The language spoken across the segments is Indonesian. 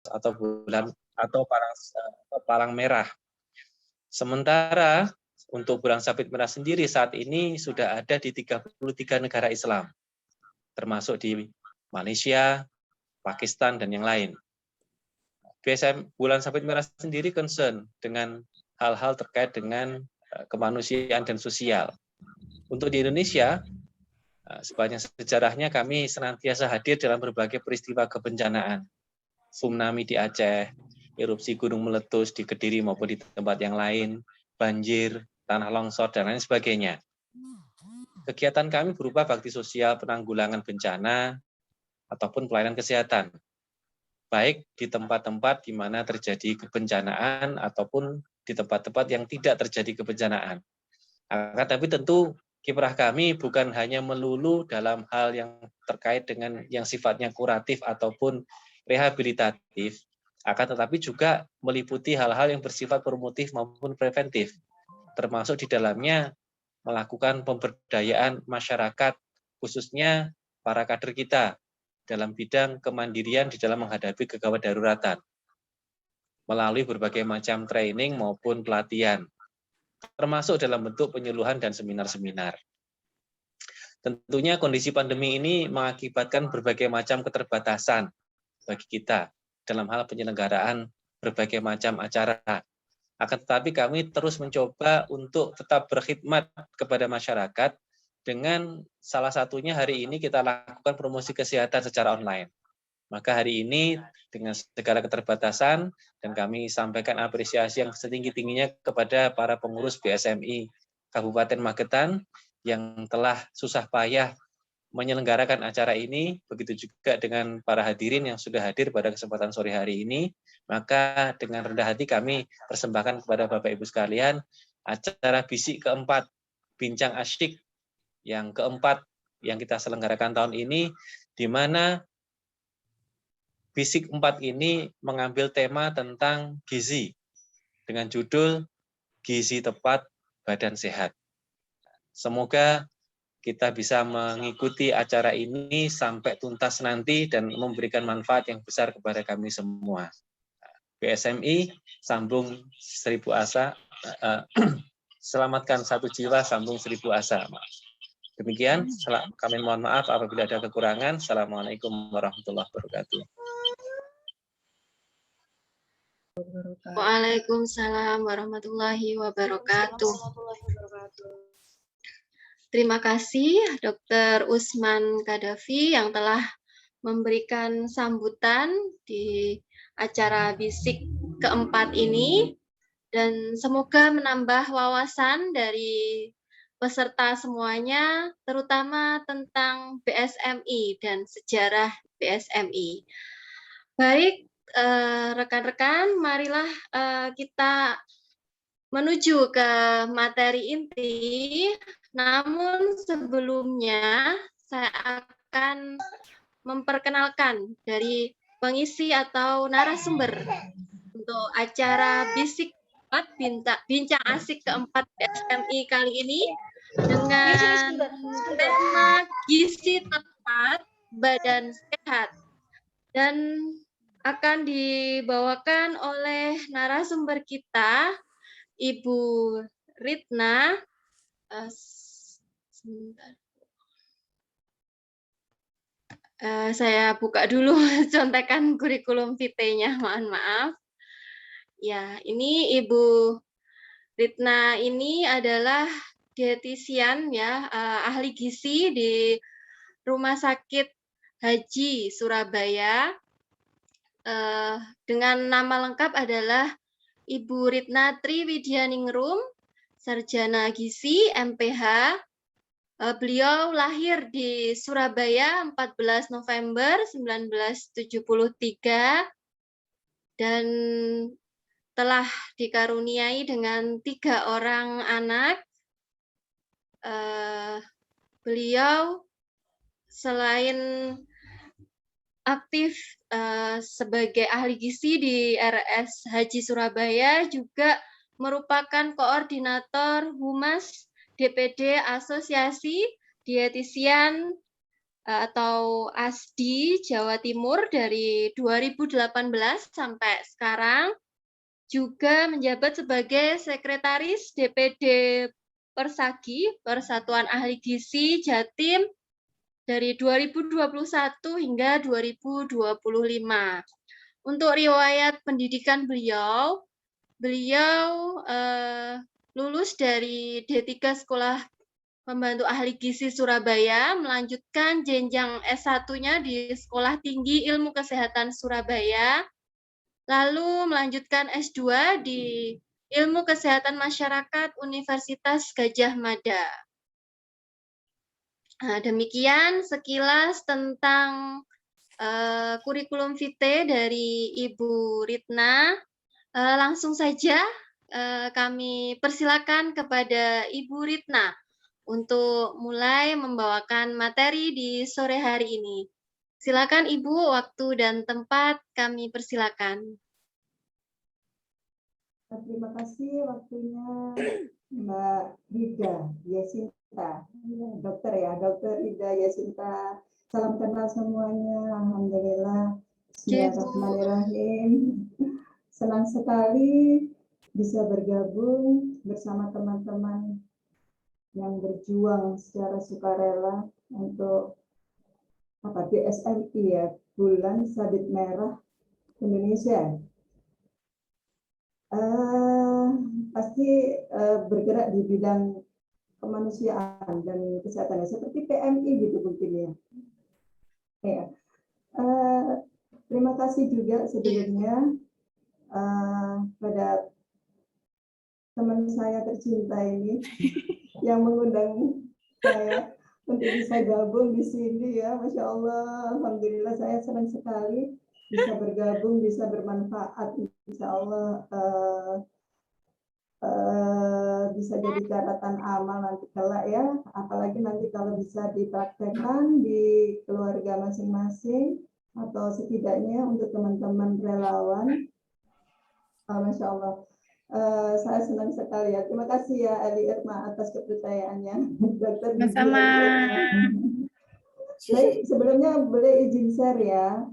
atau palang merah. Sementara untuk bulan sabit merah sendiri saat ini sudah ada di 33 negara Islam, termasuk di Malaysia, Pakistan, dan yang lain. Bulan sabit merah sendiri concern dengan hal-hal terkait dengan kemanusiaan dan sosial. Untuk di Indonesia, sepanjang sejarahnya kami senantiasa hadir dalam berbagai peristiwa kebencanaan. Tsunami di Aceh, erupsi gunung meletus di Kediri maupun di tempat yang lain, banjir, tanah longsor, dan lain sebagainya. Kegiatan kami berupa bakti sosial, penanggulangan bencana, ataupun pelayanan kesehatan. Baik di tempat-tempat di mana terjadi kebencanaan ataupun di tempat-tempat yang tidak terjadi kebencanaan. Tapi tentu kiprah kami bukan hanya melulu dalam hal yang terkait dengan yang sifatnya kuratif ataupun rehabilitatif, akan tetapi juga meliputi hal-hal yang bersifat promotif maupun preventif, termasuk di dalamnya melakukan pemberdayaan masyarakat, khususnya para kader kita, dalam bidang kemandirian di dalam menghadapi kegawat daruratan, melalui berbagai macam training maupun pelatihan, termasuk dalam bentuk penyuluhan dan seminar-seminar. Tentunya kondisi pandemi ini mengakibatkan berbagai macam keterbatasan bagi kita dalam hal penyelenggaraan berbagai macam acara. Akan tetapi kami terus mencoba untuk tetap berkhidmat kepada masyarakat dengan salah satunya hari ini kita lakukan promosi kesehatan secara online. Maka hari ini dengan segala keterbatasan dan kami sampaikan apresiasi yang setinggi-tingginya kepada para pengurus BSMI Kabupaten Magetan yang telah susah payah menyelenggarakan acara ini, begitu juga dengan para hadirin yang sudah hadir pada kesempatan sore hari ini. Maka dengan rendah hati kami persembahkan kepada Bapak Ibu sekalian acara bisik keempat, Bincang Asyik yang keempat yang kita selenggarakan tahun ini, di mana bisik 4 ini mengambil tema tentang gizi dengan judul Gizi Tepat Badan Sehat. Semoga kita bisa mengikuti acara ini sampai tuntas nanti dan memberikan manfaat yang besar kepada kami semua. BSMI, sambung 1000 asa, selamatkan 1 jiwa, sambung 1000 asa. Demikian, kami mohon maaf apabila ada kekurangan. Assalamualaikum warahmatullahi wabarakatuh. Waalaikumsalam warahmatullahi wabarakatuh. Terima kasih Dr. Usman Kadafi yang telah memberikan sambutan di acara bisik keempat ini, dan semoga menambah wawasan dari peserta semuanya, terutama tentang BSMI dan sejarah BSMI. Baik, rekan-rekan, marilah kita menuju ke materi inti. Namun sebelumnya saya akan memperkenalkan dari pengisi atau narasumber untuk acara bisik bincang asik keempat BSMI kali ini dengan tema gizi tepat badan sehat, dan akan dibawakan oleh narasumber kita Ibu Ritna. Sebentar. Saya buka dulu contekan kurikulum vitae-nya, mohon maaf. Ya, ini Ibu Ritna ini adalah dietitian ya, ahli gizi di Rumah Sakit Haji Surabaya. Dengan nama lengkap adalah Ibu Ritna Triwidyaningrum, Sarjana Gizi MPH. Beliau lahir di Surabaya 14 November 1973 dan telah dikaruniai dengan 3 orang anak. Beliau selain aktif sebagai ahli gizi di RS Haji Surabaya, juga merupakan koordinator Humas DPD Asosiasi Dietitian atau ASDI Jawa Timur dari 2018 sampai sekarang, juga menjabat sebagai Sekretaris DPD Persagi, Persatuan Ahli Gizi Jatim, dari 2021 hingga 2025. Untuk riwayat pendidikan beliau lulus dari D3 Sekolah Pembantu Ahli Gizi Surabaya, melanjutkan jenjang S1-nya di Sekolah Tinggi Ilmu Kesehatan Surabaya, lalu melanjutkan S2 di Ilmu Kesehatan Masyarakat Universitas Gadjah Mada. Nah, demikian sekilas tentang kurikulum vitae dari Ibu Ritna. Langsung saja kami persilakan kepada Ibu Ritna untuk mulai membawakan materi di sore hari ini. Silakan Ibu, waktu dan tempat kami persilakan. Terima kasih waktunya Mbak Rida Yasinta, dokter ya, Dokter Rida Yasinta. Salam kenal semuanya, alhamdulillah. Bismillahirrahmanirrahim. Senang sekali bisa bergabung bersama teman-teman yang berjuang secara sukarela untuk BSMI ya, Bulan Sabit Merah Indonesia. Pasti bergerak di bidang kemanusiaan dan kesehatan seperti PMI gitu mungkin ya. Ya. Terima kasih juga sebelumnya pada teman saya tercinta ini yang mengundang saya untuk bisa gabung di sini ya, Masya Allah, alhamdulillah saya senang sekali bisa bergabung, bisa bermanfaat, Insya Allah bisa jadi catatan amal nanti kelak ya, apalagi nanti kalau bisa dipraktekkan di keluarga masing-masing atau setidaknya untuk teman-teman relawan. Masya Allah, saya senang sekali ya. Terima kasih ya Ali Irma atas kepercayaannya. Dokter Sama. Baik, sebelumnya boleh izin share ya.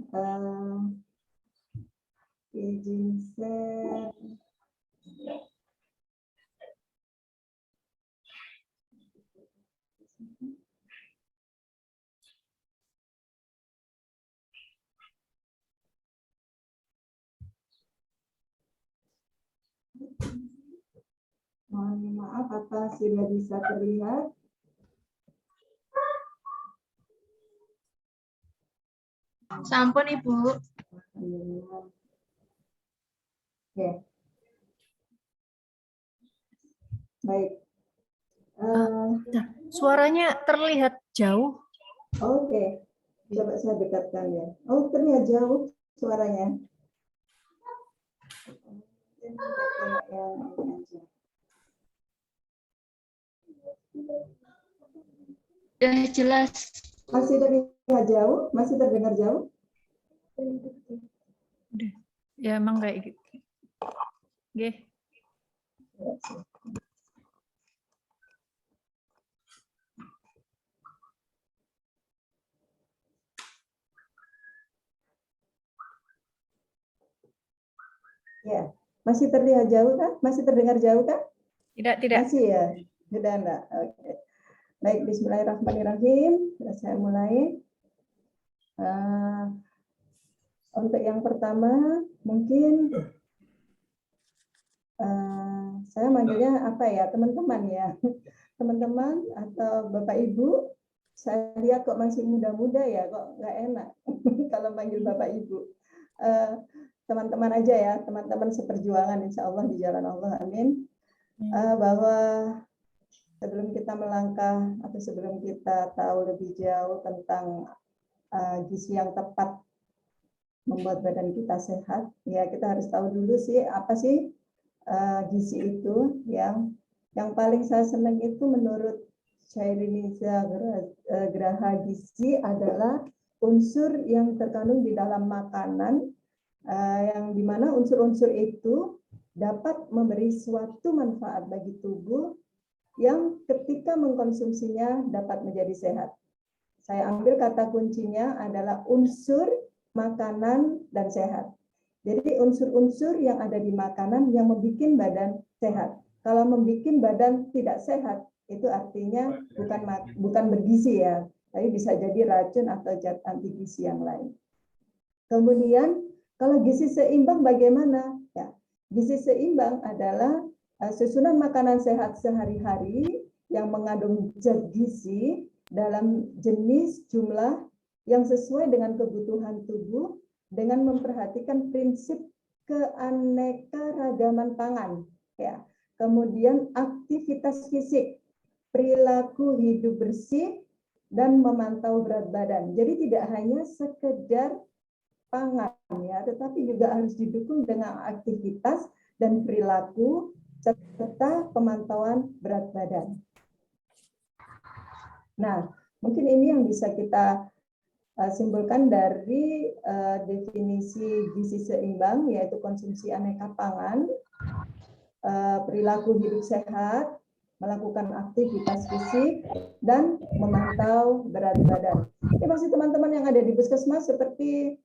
Izin share. Mohon maaf apakah sudah bisa terlihat. Sampun Ibu. Oke. Baik. Suaranya terlihat jauh. Oke. Coba saya dekatkan ya. Oh, terlihat jauh suaranya. Sudah jelas. Masih terlihat jauh? Masih terdengar jauh? Ya emang kayak gitu. Oke. Ya, masih terlihat jauh kan? Masih terdengar jauh kan? Tidak. Masih ya? Sudah enggak? Oke. Baik, bismillahirrahmanirrahim. Saya mulai. Untuk yang pertama, mungkin saya manggilnya apa ya, teman-teman ya. Teman-teman atau Bapak Ibu, saya lihat kok masih muda-muda ya, kok nggak enak kalau manggil Bapak Ibu. Teman-teman aja ya, teman-teman seperjuangan insya Allah di jalan Allah, amin. Bahwa sebelum kita melangkah atau sebelum kita tahu lebih jauh tentang gizi yang tepat membuat badan kita sehat, ya kita harus tahu dulu sih apa sih gizi itu. Yang paling saya senang itu menurut Shailiniza Graha, gizi adalah unsur yang terkandung di dalam makanan, yang dimana unsur-unsur itu dapat memberi suatu manfaat bagi tubuh yang ketika mengkonsumsinya dapat menjadi sehat. Saya ambil kata kuncinya adalah unsur makanan dan sehat. Jadi unsur-unsur yang ada di makanan yang membuat badan sehat. Kalau membuat badan tidak sehat, itu artinya bukan bergizi ya, tapi bisa jadi racun atau zat anti gizi yang lain. Kemudian kalau gizi seimbang bagaimana? Ya, gizi seimbang adalah susunan makanan sehat sehari-hari yang mengandung zat gizi dalam jenis jumlah yang sesuai dengan kebutuhan tubuh dengan memperhatikan prinsip keanekaragaman pangan. Ya. Kemudian aktivitas fisik, perilaku hidup bersih, dan memantau berat badan. Jadi tidak hanya sekedar pangan ya, tetapi juga harus didukung dengan aktivitas dan perilaku serta pemantauan berat badan. Nah, mungkin ini yang bisa kita simpulkan dari definisi gizi seimbang, yaitu konsumsi aneka pangan, perilaku hidup sehat, melakukan aktivitas fisik, dan memantau berat badan. Ini masih teman-teman yang ada di puskesmas seperti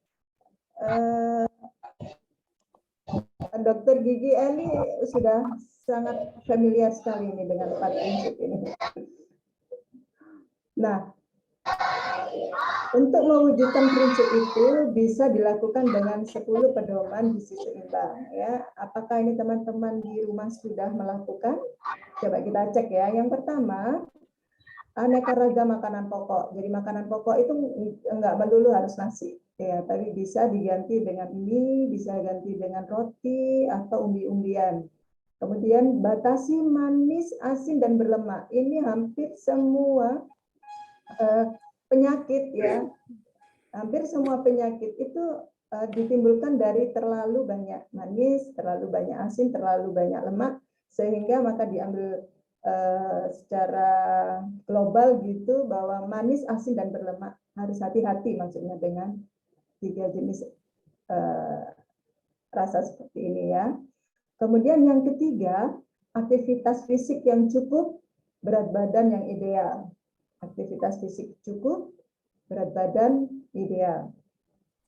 Dr. Gigi Eli sudah sangat familiar sekali ini dengan 4 prinsip ini. Nah, untuk mewujudkan prinsip itu bisa dilakukan dengan 10 pedoman gizi seimbang. Ya, apakah ini teman-teman di rumah sudah melakukan? Coba kita cek ya. Yang pertama, aneka ragam makanan pokok. Jadi makanan pokok itu enggak melulu harus nasi, ya, tapi bisa diganti dengan mie, bisa ganti dengan roti atau umbi-umbian. Kemudian batasi manis, asin, dan berlemak. Ini hampir semua penyakit ya, hampir semua penyakit itu ditimbulkan dari terlalu banyak manis, terlalu banyak asin, terlalu banyak lemak, sehingga maka diambil secara global gitu bahwa manis, asin, dan berlemak harus hati-hati maksudnya dengan 3 jenis rasa seperti ini ya. Kemudian yang ketiga, aktivitas fisik yang cukup, berat badan yang ideal. Aktivitas fisik cukup, berat badan ideal.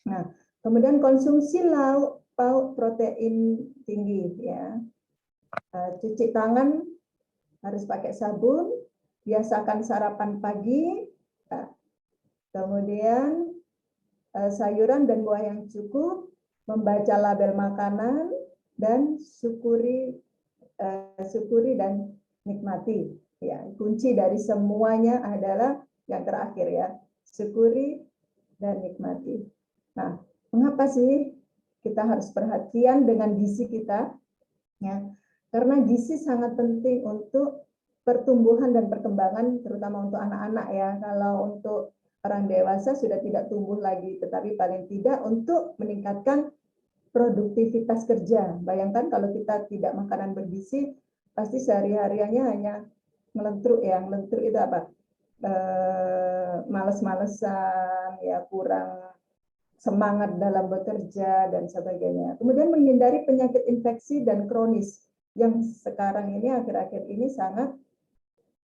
Nah, kemudian konsumsi lauk pauk protein tinggi ya. Cuci tangan harus pakai sabun, biasakan sarapan pagi, kemudian sayuran dan buah yang cukup, membaca label makanan, dan syukuri dan nikmati. Ya, kunci dari semuanya adalah yang terakhir ya, syukuri dan nikmati. Nah, mengapa sih kita harus perhatian dengan gizi kita? Ya, karena gizi sangat penting untuk pertumbuhan dan perkembangan, terutama untuk anak-anak ya. Kalau untuk orang dewasa sudah tidak tumbuh lagi, tetapi paling tidak untuk meningkatkan produktivitas kerja. Bayangkan kalau kita tidak makanan bergizi, pasti sehari-hariannya hanya melentruk ya. Melentruk itu apa? Males-malesan, ya, kurang semangat dalam bekerja dan sebagainya. Kemudian menghindari penyakit infeksi dan kronis yang sekarang ini akhir-akhir ini sangat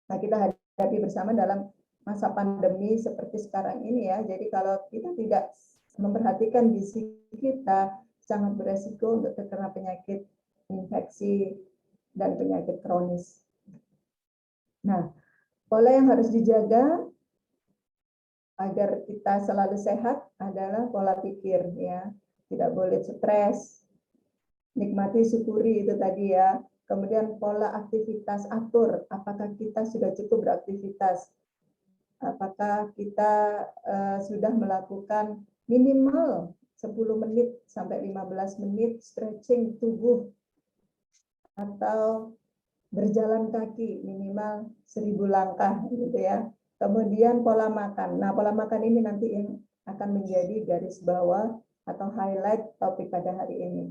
kita hadapi bersama dalam masa pandemi seperti sekarang ini ya. Jadi kalau kita tidak memperhatikan gizi kita, sangat beresiko untuk terkena penyakit infeksi dan penyakit kronis. Nah, pola yang harus dijaga agar kita selalu sehat adalah pola pikir ya. Tidak boleh stres, nikmati, syukuri itu tadi ya. Kemudian pola aktivitas, atur apakah kita sudah cukup beraktivitas. Apakah kita sudah melakukan minimal 10 menit sampai 15 menit stretching tubuh atau berjalan kaki minimal 1000 langkah gitu ya. Kemudian pola makan. Nah, pola makan ini nanti yang akan menjadi garis bawah atau highlight topik pada hari ini.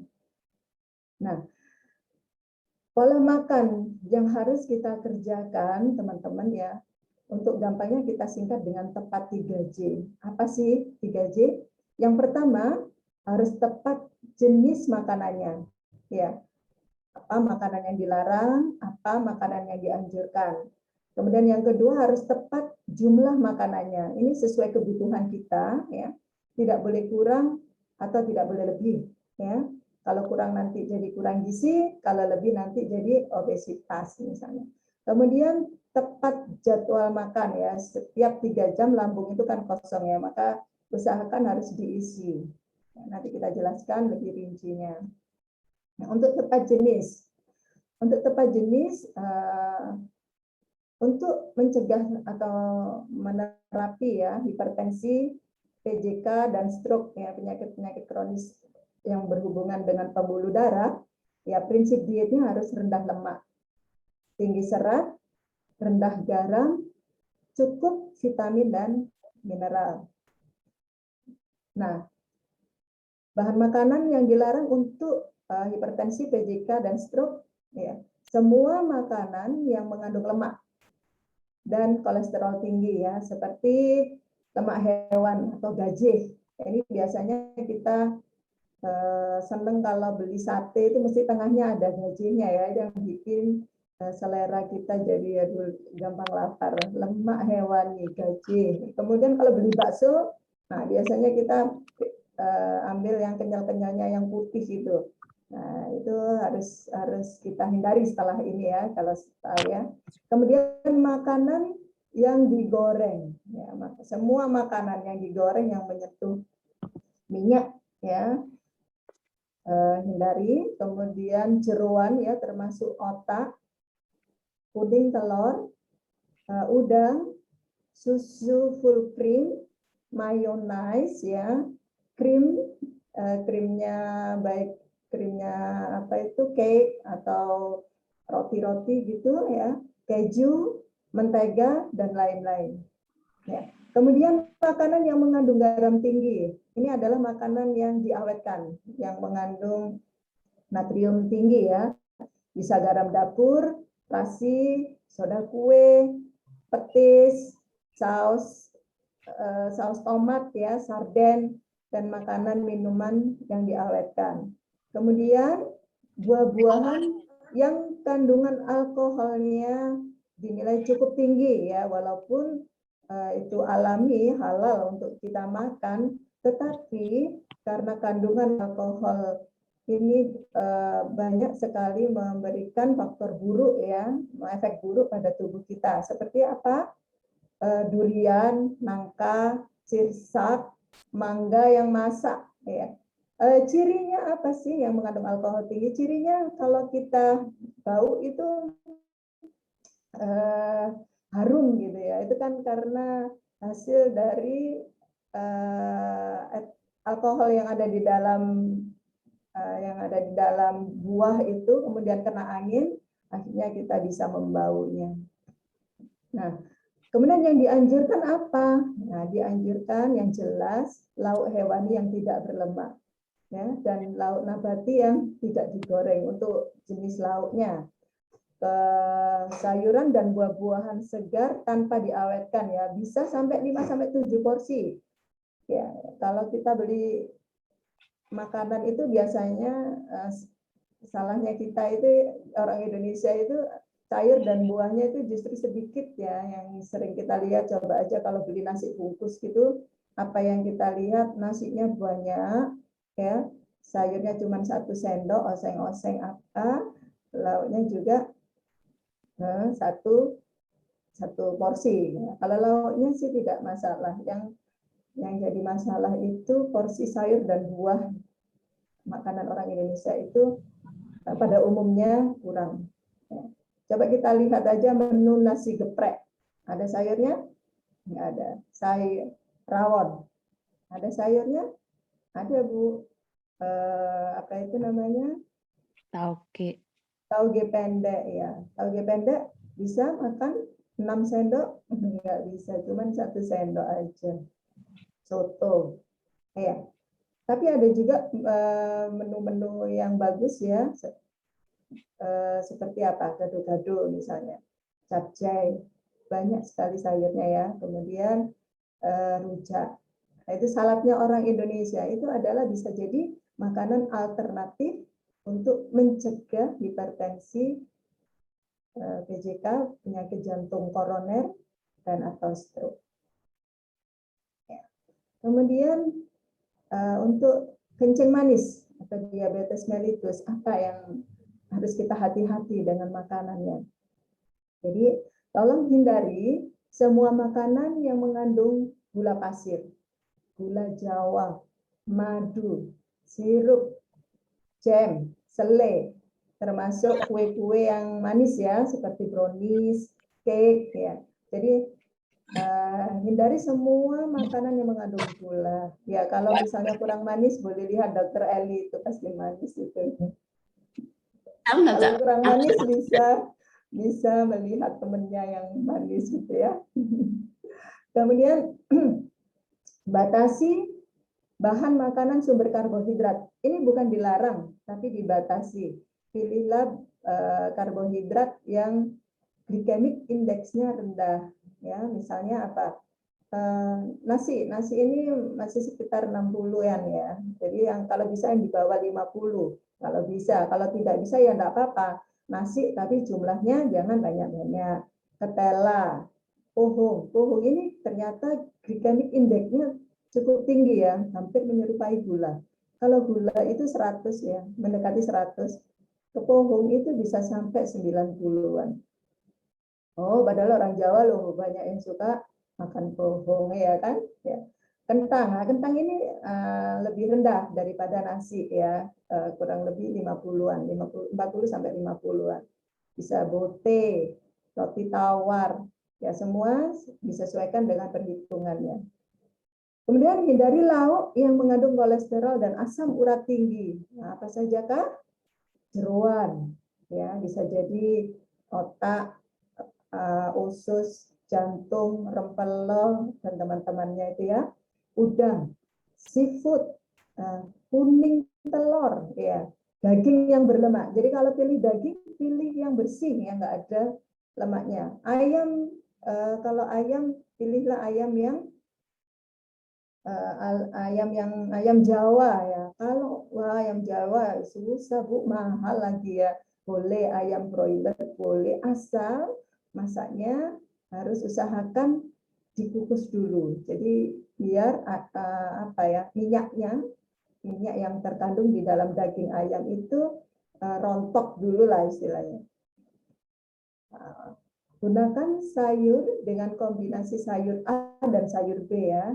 Nah, pola makan yang harus kita kerjakan teman-teman ya. Untuk gampangnya kita singkat dengan tepat 3J. Apa sih 3J? Yang pertama harus tepat jenis makanannya. Ya. Apa makanan yang dilarang, apa makanan yang dianjurkan. Kemudian yang kedua harus tepat jumlah makanannya. Ini sesuai kebutuhan kita, ya. Tidak boleh kurang atau tidak boleh lebih, ya. Kalau kurang nanti jadi kurang gizi, kalau lebih nanti jadi obesitas misalnya. Kemudian tepat jadwal makan, ya. Setiap 3 jam lambung itu kan kosong, ya, maka usahakan harus diisi. Nanti kita jelaskan lebih rincinya. Nah, untuk tepat jenis, untuk mencegah atau menerapi ya hipertensi, PJK dan stroke, ya, penyakit-penyakit kronis yang berhubungan dengan pembuluh darah, ya prinsip dietnya harus rendah lemak, tinggi serat, rendah garam, cukup vitamin dan mineral. Nah, bahan makanan yang dilarang untuk hipertensi, PJK dan stroke, ya, semua makanan yang mengandung lemak dan kolesterol tinggi, ya, seperti lemak hewan atau gajih. Ini biasanya kita seneng kalau beli sate itu mesti tengahnya ada gajihnya, ya, yang bikin selera kita jadi aduh, gampang lapar. Lemak hewani, gajih. Kemudian kalau beli bakso, nah biasanya kita ambil yang kenyal-kenyalnya yang putih itu. Nah, itu harus kita hindari setelah ini, ya, kalau saya. Kemudian makanan yang digoreng, ya, semua makanan yang digoreng yang menyentuh minyak, ya, hindari. Kemudian jeroan, ya, termasuk otak, puding telur, udang, susu full cream, mayonnaise, ya, krimnya baik krimnya apa itu cake atau roti-roti gitu, ya, keju, mentega dan lain-lain. Ya. Kemudian makanan yang mengandung garam tinggi, ini adalah makanan yang diawetkan, yang mengandung natrium tinggi, ya, bisa garam dapur, terasi, soda kue, petis, saus tomat, ya, sarden, dan makanan minuman yang diawetkan. Kemudian buah-buahan yang kandungan alkoholnya dinilai cukup tinggi, ya, walaupun itu alami halal untuk kita makan, tetapi karena kandungan alkohol ini banyak sekali memberikan faktor buruk, ya, efek buruk pada tubuh kita. Seperti apa? Durian, nangka, sirsak, mangga yang masak, ya. Cirinya apa sih yang mengandung alkohol tinggi? Cirinya kalau kita bau itu harum gitu, ya. Itu kan karena hasil dari alkohol yang ada di dalam buah itu kemudian kena angin, akhirnya kita bisa membaunya. Nah, kemudian yang dianjurkan apa? Nah, dianjurkan yang jelas lauk hewani yang tidak berlemak, ya, dan lauk nabati yang tidak digoreng untuk jenis lauknya. Sayuran dan buah-buahan segar tanpa diawetkan, ya, bisa sampai 5-7 porsi. Ya, kalau kita beli makanan itu biasanya salahnya kita itu orang Indonesia itu sayur dan buahnya itu justru sedikit, ya, yang sering kita lihat. Coba aja kalau beli nasi bungkus gitu, apa yang kita lihat nasinya banyak, ya, sayurnya cuma 1 sendok, oseng-oseng apa, lauknya juga satu porsi. Kalau lauknya sih tidak masalah. Yang jadi masalah itu porsi sayur dan buah makanan orang Indonesia itu pada umumnya kurang. Coba kita lihat aja menu nasi geprek. Ada sayurnya? Nggak ada. Sayur rawon. Ada sayurnya? Ada, Bu. Apa itu namanya? Tauge. Tauge pendek, ya. Tauge pendek bisa makan 6 sendok? Nggak bisa, cuma 1 sendok aja. Soto. Ya. Tapi ada juga menu-menu yang bagus, ya. Seperti apa? Gado-gado misalnya. Capcay. Banyak sekali sayurnya, ya. Kemudian rujak. Nah, itu saladnya orang Indonesia. Itu adalah bisa jadi makanan alternatif untuk mencegah hipertensi PJK, penyakit jantung koroner, dan atau stroke. Ya. Kemudian untuk kencing manis atau diabetes mellitus, apa yang harus kita hati-hati dengan makanannya? Jadi tolong hindari semua makanan yang mengandung gula pasir, gula Jawa, madu, sirup, jam, selai, termasuk kue-kue yang manis ya, seperti brownies, cake ya. Jadi hindari semua makanan yang mengandung gula. Ya kalau misalnya kurang manis boleh lihat Dokter Eli, itu pasti manis itu. Kalau kurang manis bisa melihat temennya yang manis gitu ya. Kemudian batasi bahan makanan sumber karbohidrat. Ini bukan dilarang, tapi dibatasi. Pilihlah karbohidrat yang glikemik indeksnya rendah. Ya, misalnya apa? Nasi ini masih sekitar 60-an ya. Jadi yang kalau bisa yang di bawah 50. Kalau bisa, kalau tidak bisa ya enggak apa-apa. Nasi tapi jumlahnya jangan banyak-banyak. Ketela, pohon ini ternyata glikemik indeksnya cukup tinggi ya, hampir menyerupai gula. Kalau gula itu 100 ya, mendekati 100. Kepohong itu bisa sampai 90-an. Oh, padahal orang Jawa loh banyak yang suka makan pohong ya kan? Ya. Kentang, nah, kentang ini lebih rendah daripada nasi ya, kurang lebih 50-an, 40 sampai 50-an. Bisa bote, roti tawar, ya semua disesuaikan dengan perhitungannya. Kemudian hindari lauk yang mengandung kolesterol dan asam urat tinggi. Nah, apa saja kah? Jeroan, ya bisa jadi otak, usus, jantung, rempelo, dan teman-temannya itu ya. Udang, seafood, kuning telur, ya. Daging yang berlemak. Jadi kalau pilih daging, pilih yang bersih, yang nggak ada lemaknya. Ayam, kalau ayam, pilihlah ayam yang ayam Jawa ya. Kalau ayam Jawa susah Bu, mahal lagi ya. Boleh ayam broiler, boleh, asal masaknya harus usahakan dikukus dulu. Jadi biar minyak yang terkandung di dalam daging ayam itu rontok dulu lah istilahnya. Gunakan sayur dengan kombinasi sayur A dan sayur B ya.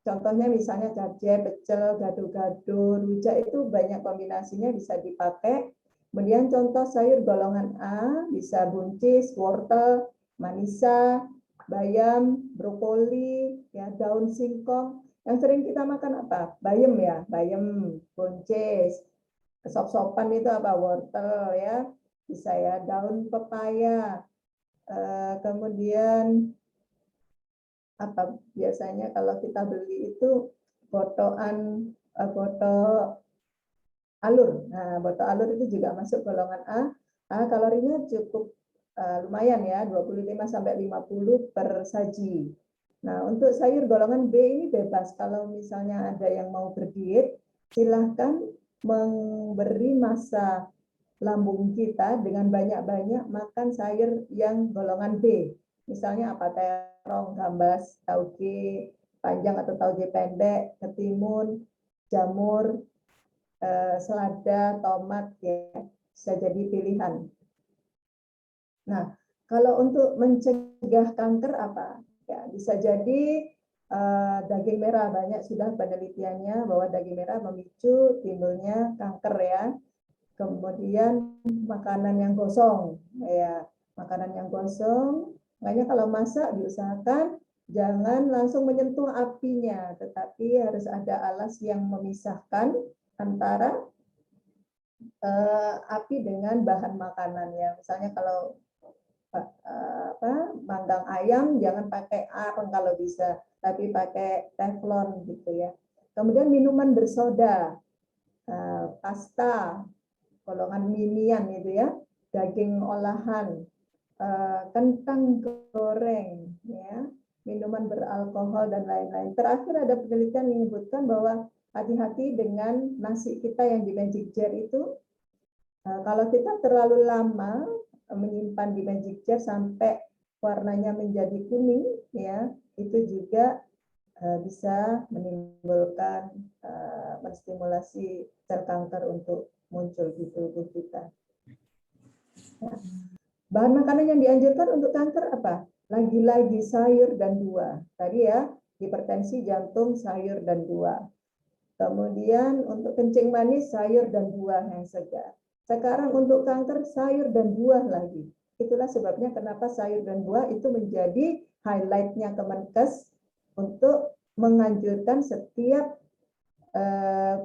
Contohnya misalnya cabai, pecel, gado-gado, rujak itu banyak kombinasinya bisa dipakai. Kemudian contoh sayur golongan A bisa buncis, wortel, manisa, bayam, brokoli, ya daun singkong. Yang sering kita makan apa? Bayam ya, bayam, buncis. Sop-sopan itu apa? Wortel ya, bisa ya, daun pepaya. Kemudian apa biasanya kalau kita beli itu botol alur. Nah, botol alur itu juga masuk golongan A. Kalorinya cukup lumayan ya, 25 sampai 50 per saji. Nah, untuk sayur golongan B ini bebas. Kalau misalnya ada yang mau berdiet, silahkan memberi massa lambung kita dengan banyak-banyak makan sayur yang golongan B. Misalnya apa? Terong, gambas, tauge panjang atau tauge pendek, ketimun, jamur, selada, tomat ya, bisa jadi pilihan. Nah, kalau untuk mencegah kanker apa? Ya, bisa jadi daging merah, banyak sudah penelitiannya bahwa daging merah memicu timbulnya kanker ya. Kemudian makanan yang gosong, ya makanan yang gosong. Makanya kalau masak diusahakan jangan langsung menyentuh apinya, tetapi harus ada alas yang memisahkan antara api dengan bahan makanannya. Misalnya kalau manggang ayam jangan pakai arang kalau bisa, tapi pakai teflon gitu ya. Kemudian minuman bersoda, pasta, golongan mimian itu ya, daging olahan, kentang goreng, ya, minuman beralkohol dan lain-lain. Terakhir ada penelitian menyebutkan bahwa hati-hati dengan nasi kita yang di magic jar itu, Kalau kita terlalu lama menyimpan di magic jar sampai warnanya menjadi kuning, ya, itu juga bisa menimbulkan menstimulasi sel kanker untuk muncul di tubuh kita. Nah, bahan makanan yang dianjurkan untuk kanker apa? Lagi-lagi sayur dan buah. Tadi ya, hipertensi jantung, sayur dan buah. Kemudian untuk kencing manis, sayur dan buah yang segar. Sekarang untuk kanker, sayur dan buah lagi. Itulah sebabnya kenapa sayur dan buah itu menjadi highlight-nya Kemenkes untuk menganjurkan setiap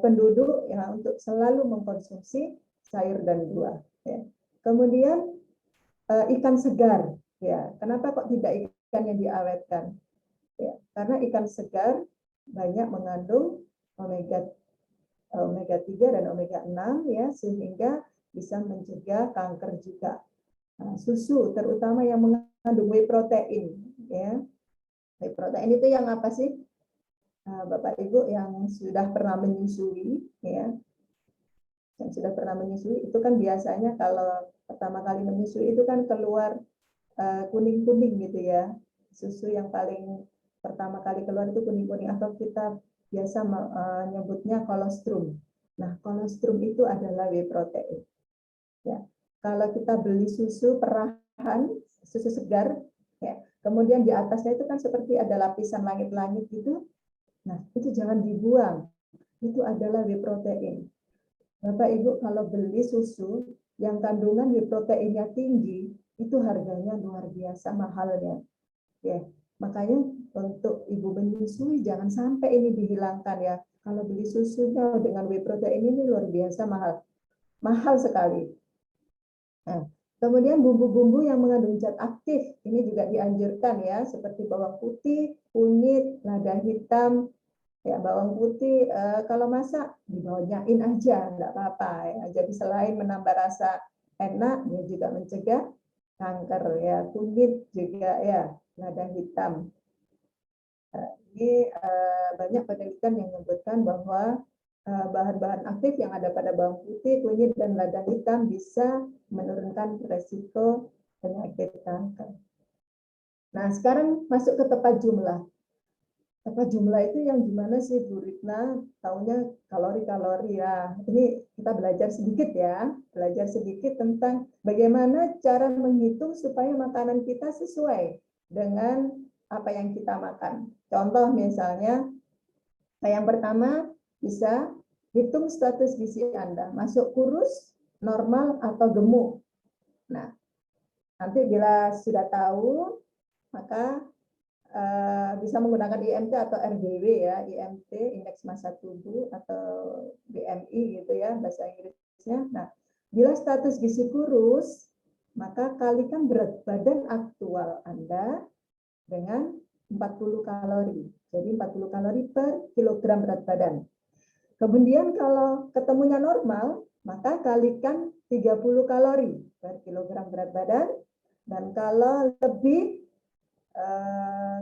penduduk ya untuk selalu mengkonsumsi sayur dan buah. Ya. Kemudian ikan segar, ya. Kenapa kok tidak ikan yang diawetkan? Ya, karena ikan segar banyak mengandung omega 3 dan omega 6 ya, sehingga bisa mencegah kanker juga. Nah, susu terutama yang mengandung whey protein ya. Whey protein itu yang apa sih? Bapak Ibu yang sudah pernah menyusui ya. Yang sudah pernah menyusui itu kan biasanya kalau pertama kali menyusui itu kan keluar kuning-kuning gitu ya. Susu yang paling pertama kali keluar itu kuning-kuning atau kita biasa menyebutnya kolostrum. Nah, kolostrum itu adalah whey protein. Ya. Kalau kita beli susu perahan, susu segar, ya, kemudian di atasnya itu kan seperti ada lapisan langit-langit gitu. Nah, itu jangan dibuang. Itu adalah whey protein. Bapak Ibu kalau beli susu yang kandungan whey proteinnya tinggi, itu harganya luar biasa mahalnya. Ya, makanya untuk ibu menyusui jangan sampai ini dihilangkan ya. Kalau beli susunya dengan whey protein ini luar biasa mahal. Mahal sekali. Nah, kemudian bumbu-bumbu yang mengandung zat aktif ini juga dianjurkan ya, seperti bawang putih, kunyit, lada hitam. Ya, bawang putih kalau masak dibawonyain aja, enggak apa-apa ya. Jadi selain menambah rasa enak, dia juga mencegah kanker ya. Kunyit juga ya, lada hitam. Ini banyak penelitian yang menyebutkan bahwa bahan-bahan aktif yang ada pada bawang putih, kunyit, dan lada hitam bisa menurunkan resiko penyakit kanker. Nah, sekarang masuk ke tepat jumlah. Tepat jumlah itu yang gimana sih Bu Ritna? Taunya kalori-kalori ya. Ini kita belajar sedikit ya. Belajar sedikit tentang bagaimana cara menghitung supaya makanan kita sesuai dengan apa yang kita makan. Contoh misalnya, yang pertama bisa hitung status gizi Anda. Masuk kurus, normal, atau gemuk. Nah, nanti bila sudah tahu, maka bisa menggunakan IMT atau RDW ya, IMT indeks massa tubuh atau BMI gitu ya bahasa Inggrisnya. Nah, bila status gizi kurus, maka kalikan berat badan aktual Anda dengan 40 kalori. Jadi 40 kalori per kilogram berat badan. Kemudian kalau ketemunya normal, maka kalikan 30 kalori per kilogram berat badan. Dan kalau lebih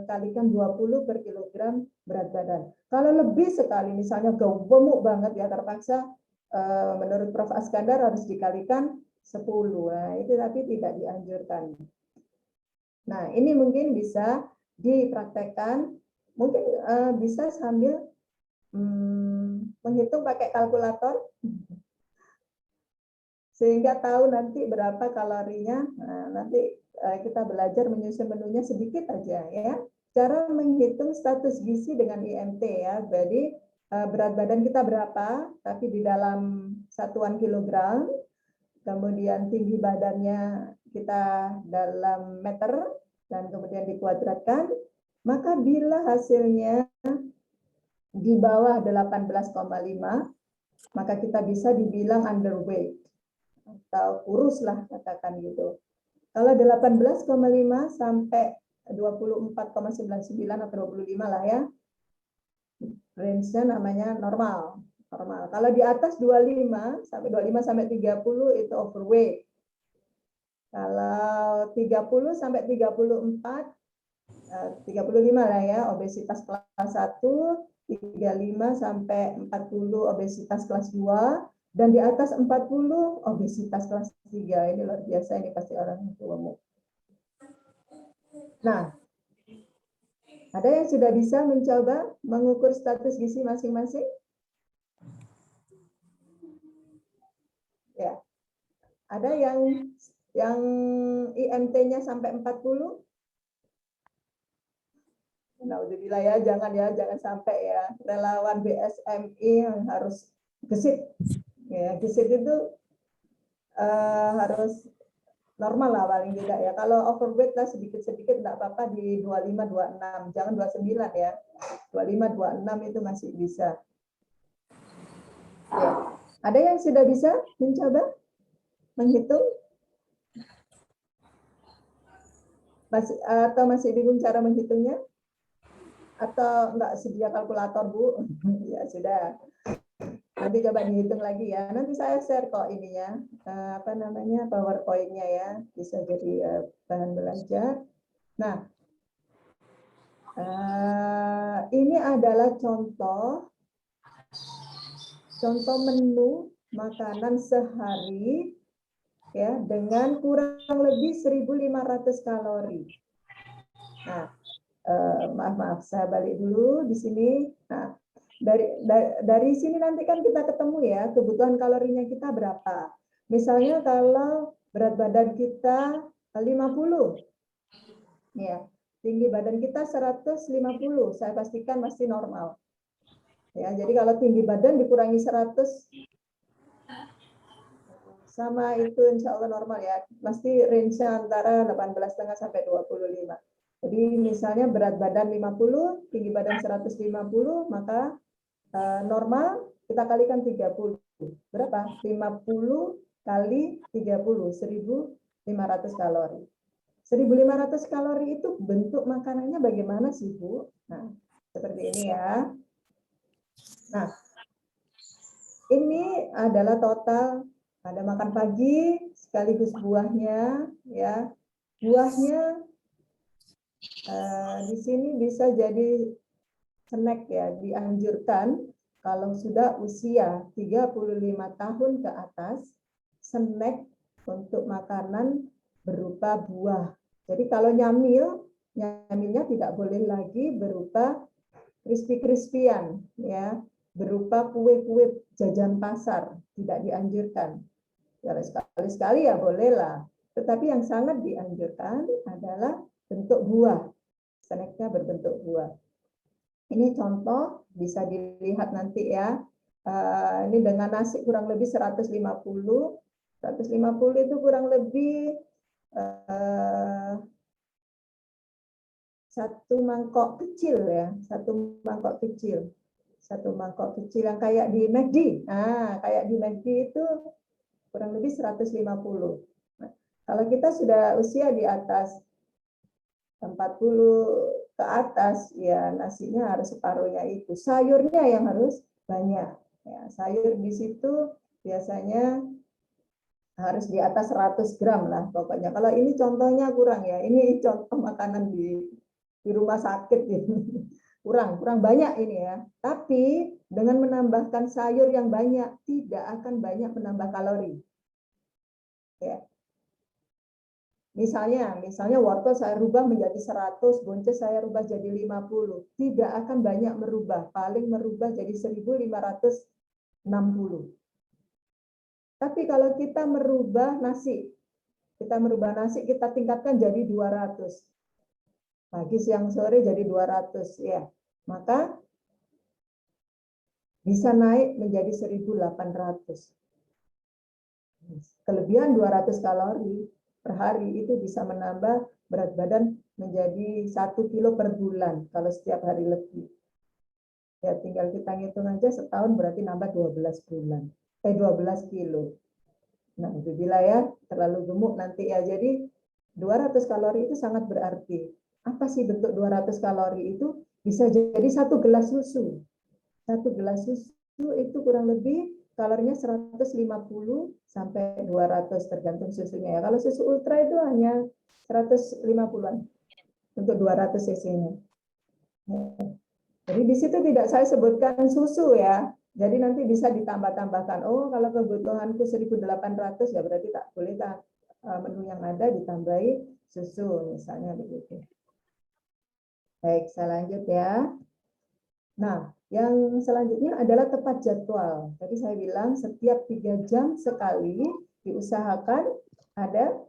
kalikan 20 per kilogram berat badan. Kalau lebih sekali, misalnya gemuk banget ya terpaksa, menurut Prof. Askandar harus dikalikan 10. Nah, itu tapi tidak dianjurkan. Nah, ini mungkin bisa dipraktekkan, mungkin bisa sambil menghitung pakai kalkulator, sehingga tahu nanti berapa kalorinya. Nah, nanti kita belajar menyusun menunya sedikit aja ya. Cara menghitung status gizi dengan IMT ya. Jadi berat badan kita berapa, tapi di dalam satuan kilogram. Kemudian tinggi badannya kita dalam meter dan kemudian dikuadratkan. Maka bila hasilnya di bawah 18,5, maka kita bisa dibilang underweight atau kurus lah katakan gitu. Kalau 18,5 sampai 24,99 atau 25 lah ya, range-nya namanya normal. Kalau di atas 25 sampai 30 itu overweight. Kalau 30 sampai 34, 35 lah ya, obesitas kelas 1, 35 sampai 40 obesitas kelas 2, Dan di atas 40 obesitas kelas 3. Ini luar biasa, ini pasti orang tua. Nah, ada yang sudah bisa mencoba mengukur status gizi masing-masing? Ya. Ada yang IMT-nya sampai 40? Naudzubillah ya, jangan sampai ya. Relawan BSMI yang harus gesit. Ya, gesit itu harus normal lah paling tidak ya. Kalau overweight lah sedikit-sedikit enggak apa-apa di 25 26, jangan 29 ya. 25 26 itu masih bisa. Ya. Ada yang sudah bisa mencoba menghitung? Masih bingung cara menghitungnya? Atau enggak sedia kalkulator, Bu? Ya sudah. Nanti coba dihitung lagi ya. Nanti saya share kok ininya, PowerPoint-nya ya, bisa jadi bahan belajar. Nah, ini adalah contoh menu makanan sehari ya dengan kurang lebih 1.500 kalori. Nah, maaf, saya balik dulu di sini. Nah, dari sini nanti kan kita ketemu ya kebutuhan kalorinya kita berapa. Misalnya kalau berat badan kita 50, ya tinggi badan kita 150, saya pastikan masih normal. Ya, jadi kalau tinggi badan dikurangi 100 sama itu insya Allah normal ya. Pasti range-nya antara 18,5 sampai 25. Jadi misalnya berat badan 50, tinggi badan 150, maka normal kita kalikan 30. Berapa? 50 kali 30, 1.500 kalori. 1.500 kalori itu bentuk makanannya bagaimana sih, Bu? Nah, seperti ini ya. Nah, ini adalah total. Ada makan pagi sekaligus buahnya ya. Buahnya di sini bisa jadi snack ya, dianjurkan kalau sudah usia 35 tahun ke atas, snack untuk makanan berupa buah. Jadi kalau nyamilnya tidak boleh lagi berupa crispy-crispyan ya, berupa kue-kue jajan pasar, tidak dianjurkan. Ya sekali-sekali ya bolehlah, tetapi yang sangat dianjurkan adalah bentuk buah, snacknya berbentuk buah. Ini contoh bisa dilihat nanti ya. Ini dengan nasi kurang lebih 150 itu kurang lebih satu mangkok kecil ya, satu mangkok kecil yang kayak di McD. Nah, kayak di McD itu kurang lebih 150. Nah, kalau kita sudah usia di atas 40 ke atas, ya nasinya harus separuhnya itu. Sayurnya yang harus banyak. Ya, sayur di situ biasanya harus di atas 100 gram lah pokoknya. Kalau ini contohnya kurang ya. Ini contoh makanan di rumah sakit gitu. Kurang banyak ini ya. Tapi dengan menambahkan sayur yang banyak tidak akan banyak menambah kalori. Ya. Misalnya wortel saya rubah menjadi 100, buncis saya rubah jadi 50. Tidak akan banyak merubah, paling merubah jadi 1.560. Tapi kalau kita merubah nasi, kita tingkatkan jadi 200. Pagi, siang, sore jadi 200 ya. Maka bisa naik menjadi 1.800. Kelebihan 200 kalori per hari itu bisa menambah berat badan menjadi 1 kilo per bulan kalau setiap hari lebih. Ya tinggal kita ngitung aja setahun berarti nambah 12 kilo. Nah, itu bila ya terlalu gemuk nanti ya. Jadi 200 kalori itu sangat berarti. Apa sih bentuk 200 kalori itu? Bisa jadi 1 gelas susu. 1 gelas susu itu kurang lebih kalorinya 150 sampai 200 tergantung susunya ya. Kalau susu ultra itu hanya 150-an untuk 200 cc-nya. Jadi di situ tidak saya sebutkan susu ya. Jadi nanti bisa ditambah-tambahkan. Oh, kalau kebutuhanku 1.800 ya berarti tak boleh menu yang ada ditambahi susu misalnya begitu. Baik, saya lanjut ya. Nah, yang selanjutnya adalah tepat jadwal. Tadi saya bilang setiap 3 jam sekali diusahakan ada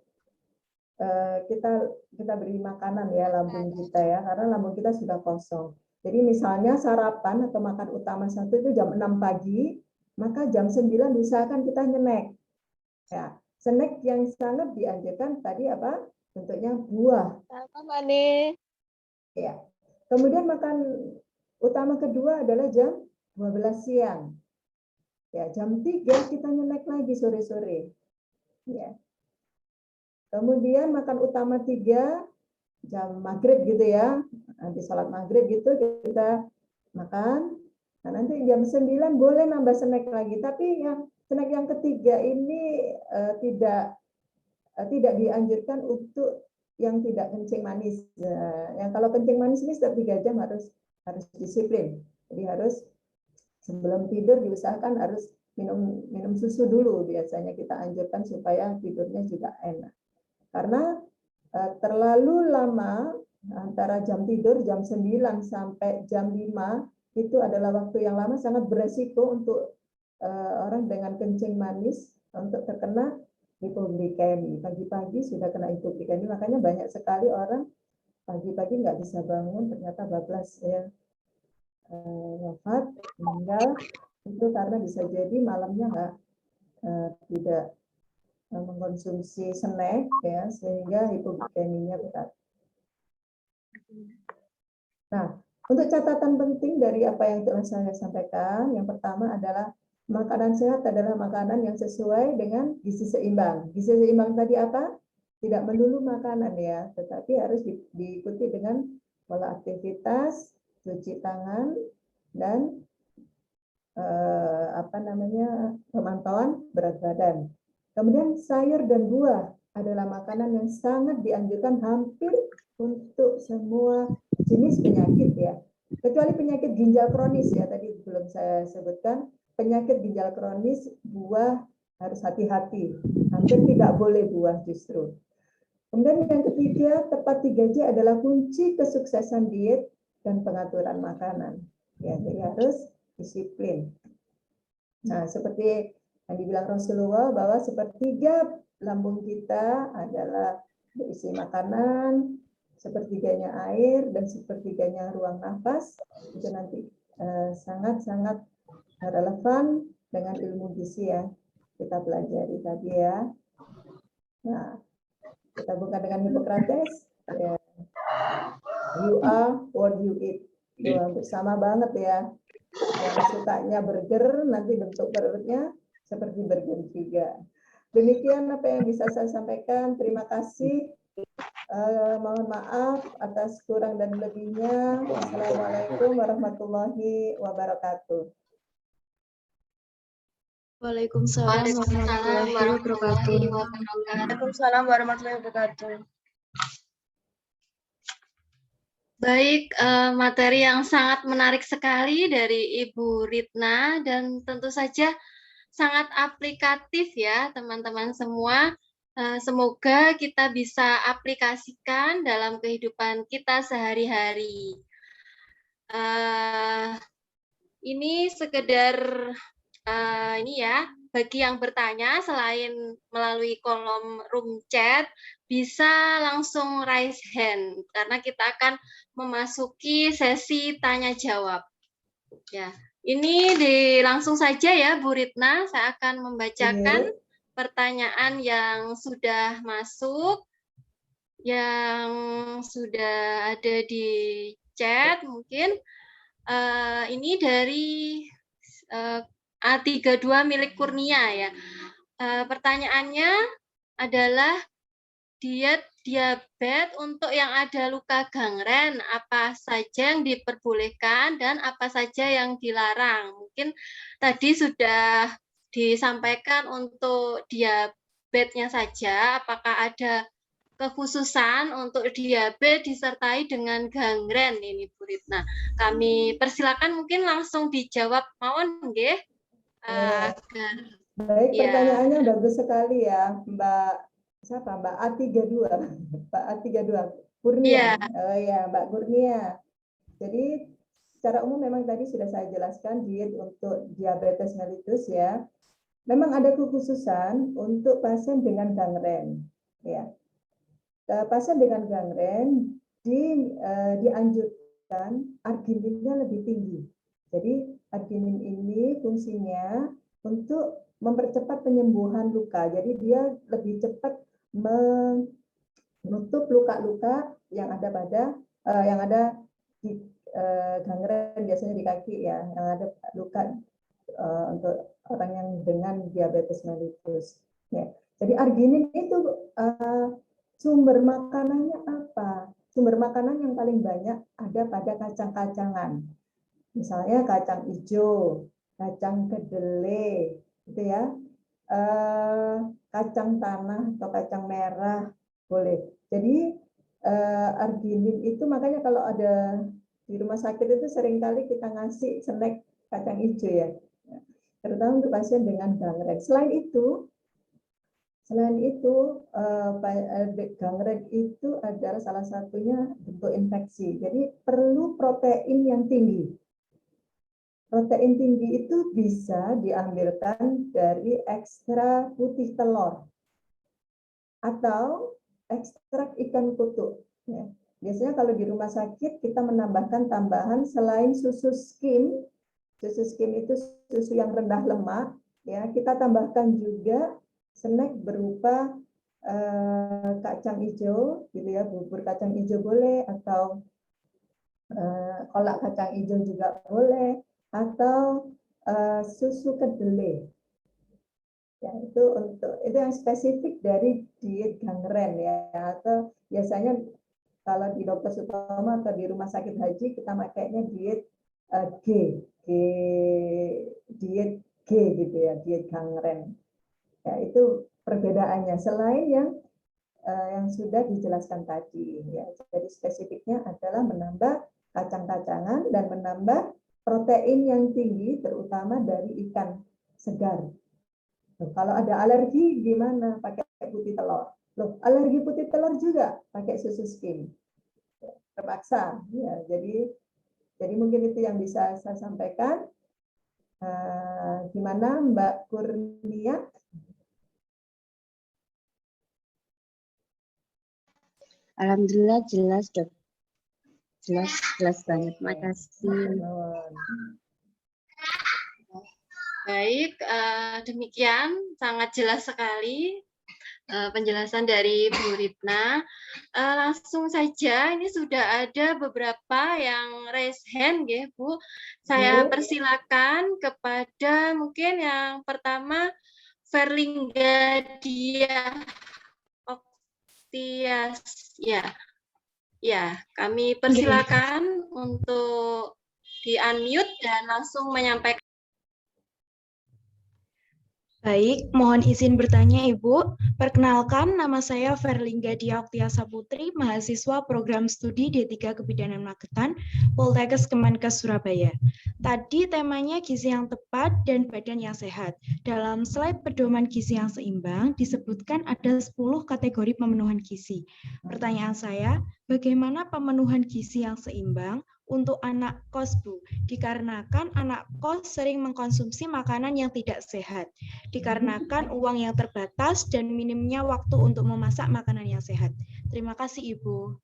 kita beri makanan ya lambung kita ya, karena lambung kita sudah kosong. Jadi misalnya sarapan atau makan utama satu itu jam 6 pagi, maka jam 9 usahakan kita snack. Ya, snack yang sangat dianjurkan tadi apa? Bentuknya buah. Apa nih? Ya. Kemudian makan utama kedua adalah jam 12 siang. Ya, jam 3 kita snack lagi sore-sore. Ya. Kemudian makan utama 3 jam maghrib gitu ya. Habis sholat maghrib gitu kita makan. Nah, nanti jam 9 boleh nambah snack lagi. Tapi yang snack yang ketiga ini tidak dianjurkan untuk yang tidak kencing manis. Yang kalau kencing manis ini setiap 3 jam harus disiplin. Jadi harus sebelum tidur diusahakan harus minum susu dulu, biasanya kita anjurkan supaya tidurnya juga enak. Karena terlalu lama antara jam tidur jam 9 sampai jam 5 itu adalah waktu yang lama, sangat beresiko untuk orang dengan kencing manis untuk terkena hipoglikemi. Pagi-pagi sudah kena hipoglikemi, makanya banyak sekali orang pagi-pagi nggak bisa bangun, ternyata bablas ya, wafat, meninggal, itu karena bisa jadi malamnya tidak mengkonsumsi snack ya, sehingga hipoglikeminya berat. Nah, untuk catatan penting dari apa yang telah saya sampaikan, yang pertama adalah makanan sehat adalah makanan yang sesuai dengan gizi seimbang. Gizi seimbang tadi apa? Tidak melulu makanan ya, tetapi harus diikuti dengan pola aktivitas, cuci tangan, dan pemantauan berat badan. Kemudian sayur dan buah adalah makanan yang sangat dianjurkan hampir untuk semua jenis penyakit ya. Kecuali penyakit ginjal kronis ya, tadi belum saya sebutkan. Penyakit ginjal kronis, buah harus hati-hati. Hampir tidak boleh buah justru. Kemudian yang ketiga, tepat 3J adalah kunci kesuksesan diet dan pengaturan makanan. Ya, jadi harus disiplin. Nah, seperti yang dibilang Rasulullah bahwa sepertiga lambung kita adalah berisi makanan, sepertiganya air, dan sepertiganya ruang nafas. Itu nanti sangat-sangat relevan dengan ilmu gizi yang kita pelajari tadi ya. Nah, kita buka dengan Hippocrates. Ya. You are what you eat. Itu hampir sama banget ya. Yang sukanya burger, nanti bentuk perutnya seperti burger juga. Demikian apa yang bisa saya sampaikan. Terima kasih. Mohon maaf atas kurang dan lebihnya. Wassalamualaikum warahmatullahi wabarakatuh. Waalaikumsalam warahmatullahi wabarakatuh. Waalaikumsalam warahmatullahi wabarakatuh. Baik, materi yang sangat menarik sekali dari Ibu Ritna dan tentu saja sangat aplikatif ya teman-teman semua. Semoga kita bisa aplikasikan dalam kehidupan kita sehari-hari. Ini sekedar ini ya, bagi yang bertanya selain melalui kolom room chat, bisa langsung raise hand karena kita akan memasuki sesi tanya jawab. Ya, ini langsung saja ya Bu Ritna, saya akan membacakan pertanyaan yang sudah masuk, yang sudah ada di chat mungkin. Ini dari A32 milik Kurnia ya. Pertanyaannya adalah diabetes untuk yang ada luka gangren, apa saja yang diperbolehkan dan apa saja yang dilarang. Mungkin tadi sudah disampaikan untuk diabetesnya saja, apakah ada kekhususan untuk diabetes disertai dengan gangren ini Bu Ritna. Kami persilakan mungkin langsung dijawab mawon nggih. Agar Baik, ya. pertanyaannya bagus sekali ya, Mbak siapa? Mbak A32, Mbak A32 Kurnia. Iya. Oh ya, Mbak Kurnia. Jadi secara umum memang tadi sudah saya jelaskan diet untuk diabetes mellitus ya. Memang ada kekhususan untuk pasien dengan gangren. Ya, pasien dengan gangren dianjurkan argininnya lebih tinggi. Jadi arginin ini fungsinya untuk mempercepat penyembuhan luka. Jadi dia lebih cepat menutup luka-luka yang ada di gangren, biasanya di kaki ya, yang ada luka untuk orang yang dengan diabetes mellitus. Ya. Jadi arginin itu sumber makanannya apa? Sumber makanan yang paling banyak ada pada kacang-kacangan. Misalnya kacang hijau, kacang kedelai, gitu ya. Kacang tanah atau kacang merah boleh. Jadi arginin itu makanya kalau ada di rumah sakit itu seringkali kita ngasih snack kacang hijau ya, terutama untuk pasien dengan gangren. Selain itu gangren itu adalah salah satunya bentuk infeksi. Jadi perlu protein yang tinggi. Protein tinggi itu bisa diambilkan dari ekstrak putih telur atau ekstrak ikan kutuk. Ya. Biasanya kalau di rumah sakit kita menambahkan tambahan selain susu skim itu susu yang rendah lemak, ya kita tambahkan juga snack berupa kacang hijau, gitu ya, bubur kacang hijau boleh, atau kolak kacang hijau juga boleh, atau susu kedelai. Ya, itu yang spesifik dari diet gangren ya, atau biasanya kalau di Dr. Sutomo atau di rumah sakit haji kita makainya diet diet G gitu ya, diet gangren. Ya, itu perbedaannya selain yang sudah dijelaskan tadi ya. Jadi spesifiknya adalah menambah kacang-kacangan dan menambah protein yang tinggi terutama dari ikan segar. Loh, kalau ada alergi gimana? Pakai putih telur. Loh, alergi putih telur juga pakai susu skim. Terpaksa ya. Jadi mungkin itu yang bisa saya sampaikan. Gimana Mbak Kurnia? Alhamdulillah jelas, Dok. Jelas banget. Makasih. Baik, demikian sangat jelas sekali penjelasan dari Bu Ritna. Langsung saja, ini sudah ada beberapa yang raise hand, ya Bu. Saya persilakan kepada mungkin yang pertama Verlingga Dia Oktias, ya, kami persilakan untuk di-unmute dan langsung menyampaikan. Baik, mohon izin bertanya Ibu. Perkenalkan, nama saya Verlingga Dia Oktiasa Putri, mahasiswa program studi D3 Kebidanan Magetan, Poltekkes Kemenkes Surabaya. Tadi temanya gizi yang tepat dan badan yang sehat. Dalam slide pedoman gizi yang seimbang, disebutkan ada 10 kategori pemenuhan gizi. Pertanyaan saya, bagaimana pemenuhan gizi yang seimbang untuk anak kos, Bu? Dikarenakan anak kos sering mengkonsumsi makanan yang tidak sehat, dikarenakan uang yang terbatas dan minimnya waktu untuk memasak makanan yang sehat. Terima kasih, Ibu.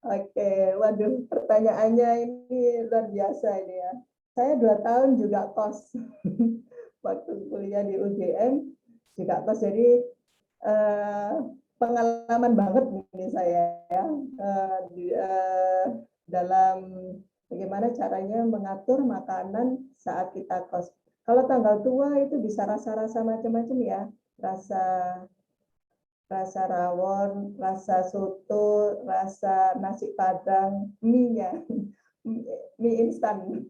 Oke, waduh, pertanyaannya ini luar biasa ini ya. Saya 2 tahun juga kos, waktu kuliah di UGM juga kos, jadi pengalaman banget ini saya ya, dalam bagaimana caranya mengatur makanan saat kita kos. Kalau tanggal tua itu bisa rasa-rasa macam-macam ya, rasa rawon, rasa soto, rasa nasi padang, mie-nya, mie instan.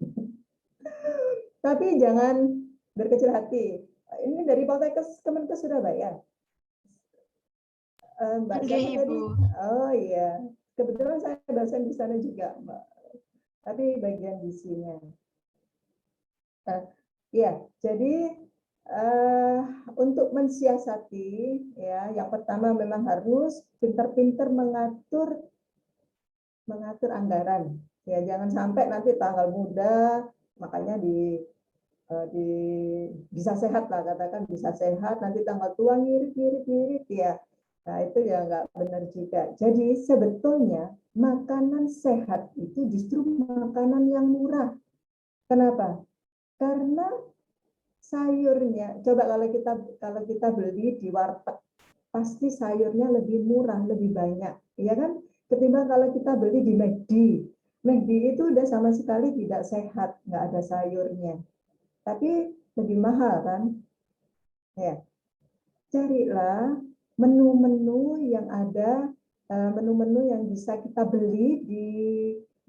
Tapi jangan berkecil hati. Ini dari Poltekkes Kemenkes Surabaya. Mbak Enggak, siapa tadi? Ibu. Oh iya, kebetulan saya dosen di sana juga, Mbak. Tapi bagian gizinya. Ya, jadi untuk mensiasati, ya, yang pertama memang harus pintar-pintar mengatur anggaran. Ya, jangan sampai nanti tanggal muda, makanya bisa sehat lah, katakan bisa sehat, nanti tanggal tua ngirit ya. Nah, itu ya nggak benar juga. Jadi sebetulnya makanan sehat itu justru makanan yang murah. Kenapa? Karena sayurnya, coba kalau kita beli di warteg, pasti sayurnya lebih murah, lebih banyak, ya kan? Ketimbang kalau kita beli di McD. McD itu udah sama sekali tidak sehat, nggak ada sayurnya. Tapi lebih mahal kan? Ya, carilah menu-menu yang ada, menu-menu yang bisa kita beli di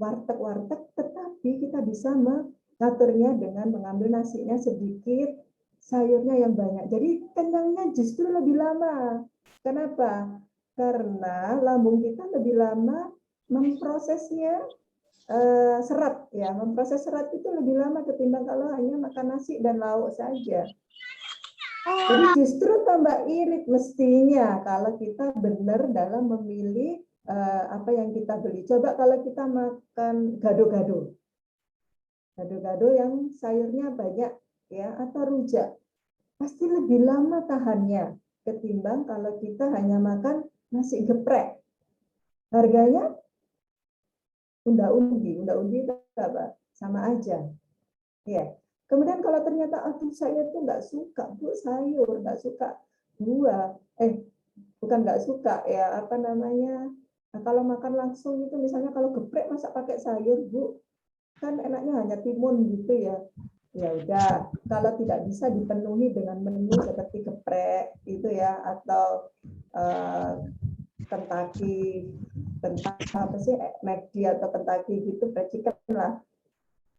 warteg-warteg, tetapi kita bisa mengaturnya dengan mengambil nasinya sedikit, sayurnya yang banyak. Jadi kenyangnya justru lebih lama. Kenapa? Karena lambung kita lebih lama memprosesnya serat, ya, memproses serat itu lebih lama ketimbang kalau hanya makan nasi dan lauk saja. Jadi justru tambah irit mestinya kalau kita benar dalam memilih apa yang kita beli. Coba kalau kita makan gado-gado, gado-gado yang sayurnya banyak, ya, atau rujak, pasti lebih lama tahannya ketimbang kalau kita hanya makan nasi geprek. Harganya unda-undi itu apa? Sama aja. Ya. Kemudian kalau ternyata aduh saya tuh nggak suka Bu sayur, nggak suka buah, bukan nggak suka ya, apa namanya? Nah, kalau makan langsung itu misalnya kalau geprek masa pakai sayur Bu, kan enaknya hanya timun gitu ya. Ya udah, kalau tidak bisa dipenuhi dengan menu seperti geprek itu ya, atau Kentucky, apa sih, McD atau Kentucky gitu, fried chicken lah.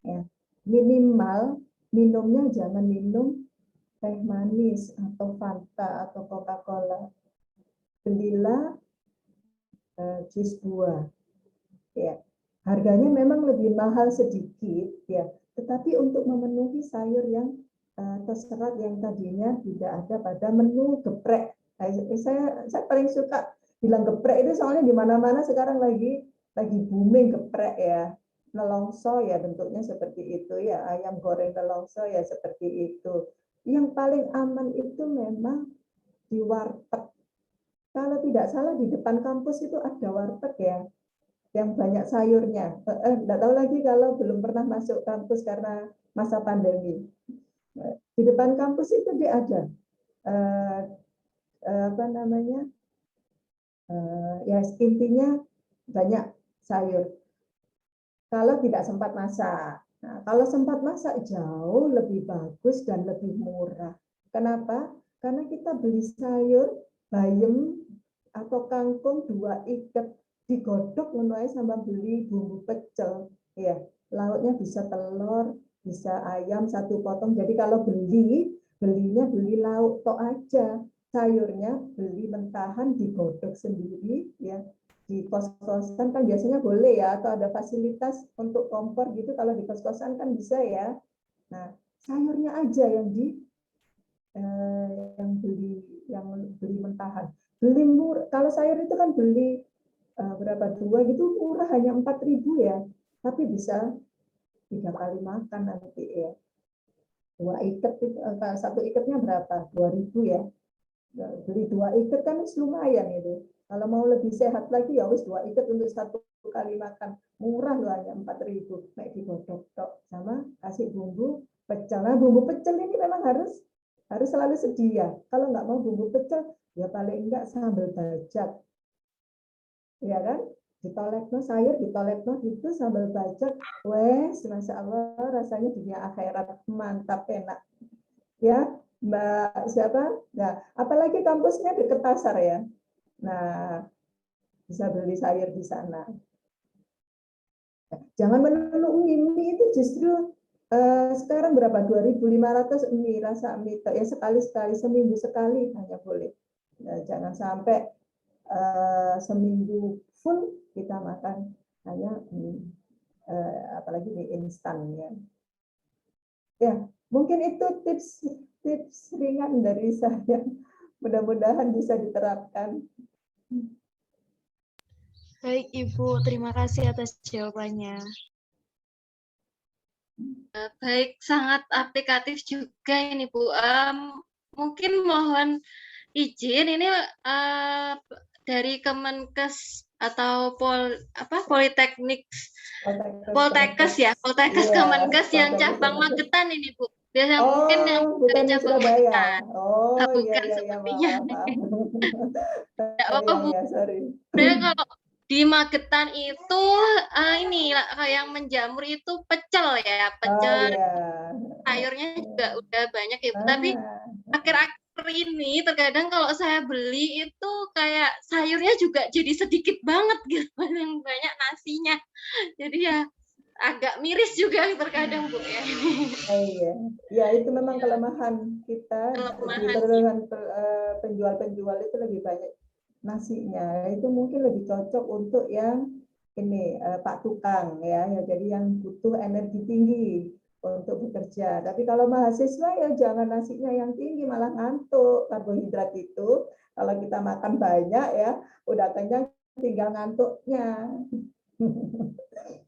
Ya. Minimal minumnya jangan minum teh manis atau Fanta atau Coca-Cola. Belilah jus buah. Ya. Harganya memang lebih mahal sedikit, ya, tetapi untuk memenuhi sayur yang terserat yang tadinya tidak ada pada menu geprek. Saya paling suka bilang geprek itu soalnya di mana-mana sekarang lagi booming geprek ya. Nelongso ya bentuknya seperti itu ya, ayam goreng nelongso ya seperti itu. Yang paling aman itu memang di warteg. Kalau tidak salah di depan kampus itu ada warteg ya, yang banyak sayurnya. Enggak tahu lagi kalau belum pernah masuk kampus karena masa pandemi. Di depan kampus itu dia ada apa namanya? Ya intinya banyak sayur. Kalau tidak sempat masak. Nah, kalau sempat masak jauh lebih bagus dan lebih murah. Kenapa? Karena kita beli sayur bayam atau kangkung 2 ikat digodok menuai sama beli bumbu pecel. Ya, lauknya bisa telur, bisa ayam 1 potong. Jadi kalau belinya beli lauk tok aja. Sayurnya beli mentahan digodok sendiri ya. Di kos-kosan kan biasanya boleh ya, atau ada fasilitas untuk kompor gitu, kalau di kos-kosan kan bisa ya. Nah, sayurnya aja yang beli mentahan. Beli murah. Kalau sayur itu kan beli berapa 2 gitu murah, hanya 4.000 ya. Tapi bisa 3 kali makan nanti ya. 2 ikat, 1 ikatnya berapa? 2.000 ya. Beli 2 ikat kan lumayan itu. Kalau mau lebih sehat lagi ya wis 2 ikat untuk 1 kali makan. Murah loh, hanya 4.000. Kayak digodok tok sama kasih bumbu pecel. Nah, bumbu pecel ini memang harus selalu sedia. Kalau nggak mau bumbu pecel, ya paling enggak sambal bajak. Ya kan? Ditolekno sayur, ditolekno itu sambal bajak. Wes, Masya Allah, rasanya dunia akhirat mantap enak. Ya, Mbak siapa? Nah, apalagi kampusnya dekat pasar ya. Nah, bisa beli sayur di sana. Jangan menunggu mie itu justru sekarang berapa? 2.500 mie, rasa mie ya, sekali seminggu sekali hanya boleh. Nah, jangan sampai seminggu full kita makan hanya apalagi mie instan ya. Ya, mungkin itu tips ringan dari saya. Mudah-mudahan bisa diterapkan. Baik, Ibu. Terima kasih atas jawabannya. Baik, sangat aplikatif juga ini Bu. Mungkin mohon izin ini dari Kemenkes atau Politeknik Poltekkes ya, Poltekkes Iya, Kemenkes yang Poltekkes cabang Kemenkes. Magetan ini Bu. Biasanya mungkin yang Bukan di cabang Surabaya. Magetan. Oh, iya, Bukan iya, sepertinya. maaf. Tidak apa-apa Bu. Iya, sorry. Sebenarnya kalau di Magetan itu ini yang menjamur itu pecel ya, Oh, pecel. iya. Sayurnya juga udah banyak ya Bu. Tapi akhir-akhir ini terkadang kalau saya beli itu kayak sayurnya juga jadi sedikit banget gitu, yang banyak nasinya. Jadi ya agak miris juga terkadang Bu ya. Iya, ya itu memang kelemahan kita di Kelemahan. penjual-penjual itu lebih banyak nasinya. Itu mungkin lebih cocok untuk yang ini Pak Tukang ya, jadi yang butuh energi tinggi untuk bekerja. Tapi kalau mahasiswa ya jangan nasinya yang tinggi, malah ngantuk. Karbohidrat itu kalau kita makan banyak ya, udah kenyang tinggal ngantuknya.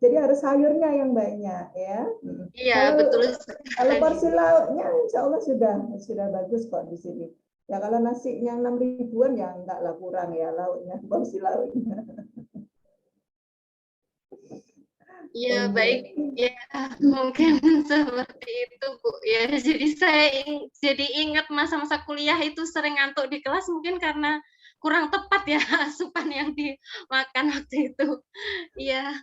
Jadi harus sayurnya yang banyak ya. Iya, betul Kalau sekali. porsi lauknya insya Allah sudah bagus kok di sini. Ya kalau nasinya 6.000-an ya enggak lah, kurang ya lauknya, porsi lauknya. Ya baik, ya mungkin seperti itu Bu. Ya jadi saya jadi ingat masa-masa kuliah itu sering ngantuk di kelas mungkin karena kurang tepat ya asupan yang dimakan waktu itu. Iya,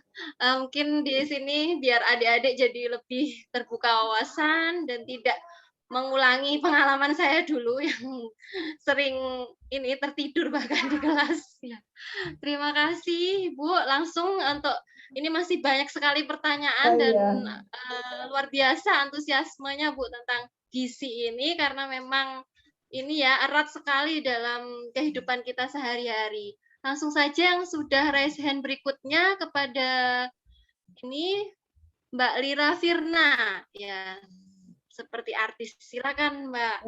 mungkin di sini biar adik-adik jadi lebih terbuka wawasan dan tidak mengulangi pengalaman saya dulu yang sering ini tertidur bahkan di kelas. Ya. Terima kasih Bu. Langsung untuk ini masih banyak sekali pertanyaan dan luar biasa antusiasmenya Bu tentang gizi ini karena memang ini ya erat sekali dalam kehidupan kita sehari-hari. Langsung saja yang sudah raise hand berikutnya kepada ini Mbak Lira Firna ya. Seperti artis. Silakan Mbak.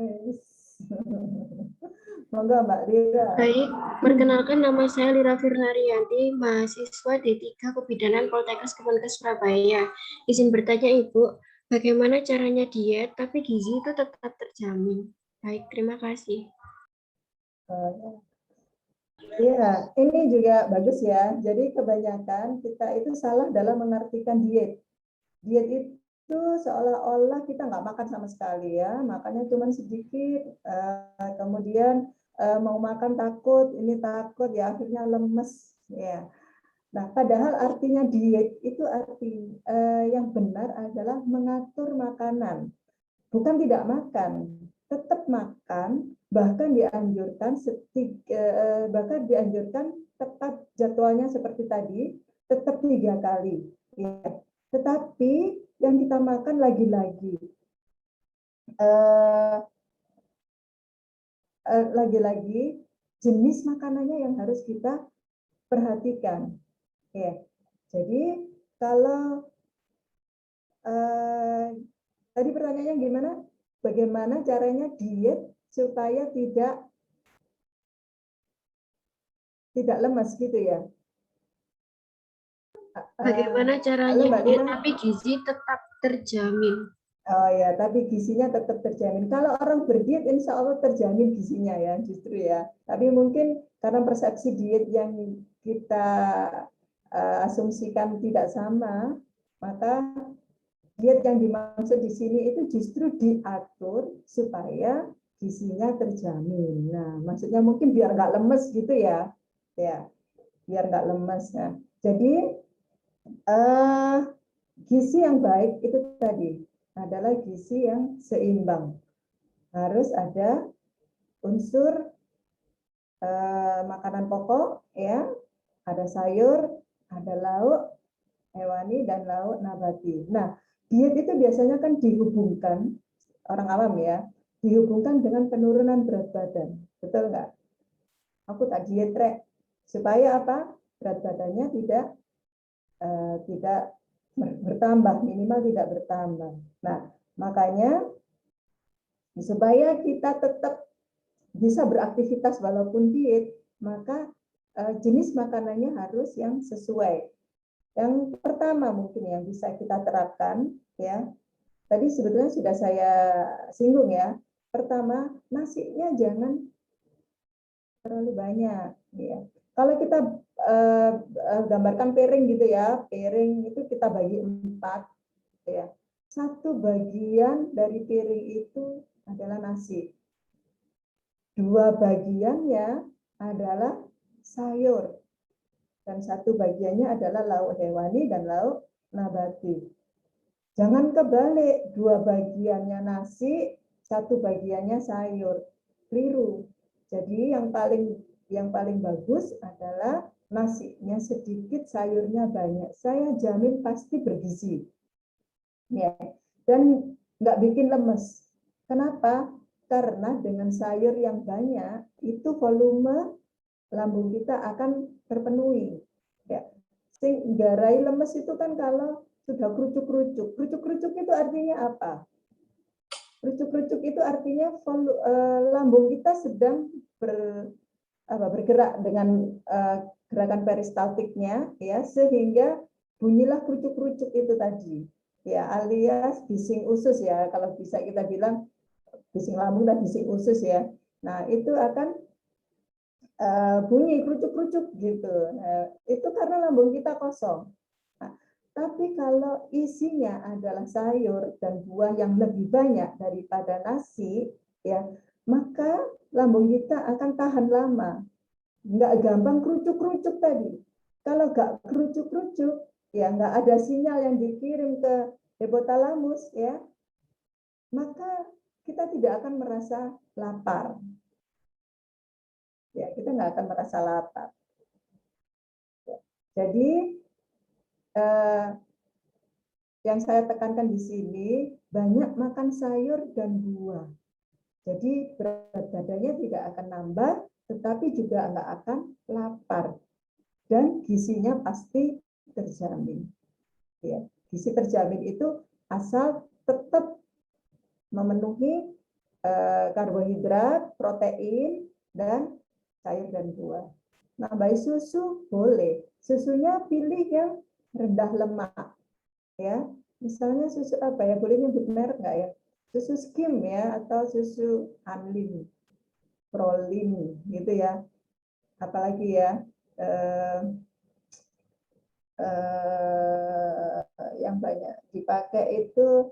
Monggo Mbak Lira. Baik, perkenalkan nama saya Lira Firnarianti, mahasiswa D3 Kebidanan Poltekkes Kemenkes Surabaya. Izin bertanya Ibu, bagaimana caranya diet tapi gizi itu tetap terjamin? Baik, terima kasih. Ya, ini juga bagus ya. Jadi kebanyakan kita itu salah dalam mengartikan diet. Diet itu seolah-olah kita nggak makan sama sekali ya, makannya cuma sedikit, kemudian mau makan takut, ini takut ya akhirnya lemes ya. Nah, padahal artinya diet itu yang benar adalah mengatur makanan, bukan tidak makan, tetap makan, bahkan dianjurkan tepat jadwalnya seperti tadi, tetap 3 kali. Ya. Tetapi yang kita makan lagi-lagi jenis makanannya yang harus kita perhatikan. Ya. Jadi kalau tadi pertanyaannya gimana? Bagaimana caranya diet supaya tidak lemas gitu ya? Bagaimana caranya diet tapi gizi tetap terjamin? Oh ya, tapi gizinya tetap terjamin. Kalau orang berdiet, insya Allah terjamin gizinya ya, justru ya. Tapi mungkin karena persepsi diet yang kita asumsikan tidak sama, maka diet yang dimaksud di sini itu justru diatur supaya gizinya terjamin. Nah, maksudnya mungkin biar nggak lemes gitu ya, biar nggak lemes. Nah, jadi gizi yang baik itu tadi adalah gizi yang seimbang. Harus ada unsur makanan pokok, ya, ada sayur, ada lauk hewani dan lauk nabati. Nah, diet itu biasanya kan dihubungkan, orang awam ya, dihubungkan dengan penurunan berat badan. Betul nggak? Aku tak diet, Rek. supaya apa? Berat badannya tidak bertambah, minimal tidak bertambah. Nah, makanya supaya kita tetap bisa beraktivitas walaupun diet, maka jenis makanannya harus yang sesuai. Yang pertama mungkin yang bisa kita terapkan, ya, tadi sebetulnya sudah saya singgung ya. Pertama, nasinya jangan terlalu banyak. Ya. Kalau kita gambarkan piring gitu ya, piring itu kita bagi 4. Ya. 1 bagian dari piring itu adalah nasi. 2 bagiannya adalah sayur. Dan 1 bagiannya adalah lauk hewani dan lauk nabati. Jangan kebalik, 2 bagiannya nasi, 1 bagiannya sayur. Keliru. Jadi yang paling bagus adalah nasinya sedikit, sayurnya banyak. Saya jamin pasti bergizi. Ya. Dan nggak bikin lemes. Kenapa? Karena dengan sayur yang banyak, itu volume lambung kita akan terpenuhi. Ya. Garai lemes itu kan kalau sudah kerucuk-kerucuk. Kerucuk-kerucuk itu artinya apa? Kerucuk-kerucuk itu artinya lambung kita sedang bergerak dengan gerakan peristaltiknya, ya, sehingga bunyilah kerucuk-kerucuk itu tadi, ya, alias bising usus ya, kalau bisa kita bilang bising lambung dan bising usus ya. Nah itu akan bunyi kerucuk-kerucuk gitu. Itu karena lambung kita kosong. Nah, tapi kalau isinya adalah sayur dan buah yang lebih banyak daripada nasi, ya, maka lambung kita akan tahan lama. Nggak gampang kerucuk-kerucuk tadi. Kalau nggak kerucuk-kerucuk, ya nggak ada sinyal yang dikirim ke hipotalamus, ya, maka kita tidak akan merasa lapar. Ya, kita nggak akan merasa lapar. Ya. Jadi yang saya tekankan di sini banyak makan sayur dan buah. Jadi berat badannya tidak akan nambah, tetapi juga nggak akan lapar dan gizinya pasti terjamin. Ya, gizi terjamin itu asal tetap memenuhi karbohidrat, protein, dan sayur dan buah. Nambahi susu boleh. Susunya pilih yang rendah lemak, ya. Misalnya susu apa ya? Boleh nyebut merek nggak ya? Susu skim ya, atau susu Anlin, Prolin, gitu ya. Apalagi ya? Yang banyak dipakai itu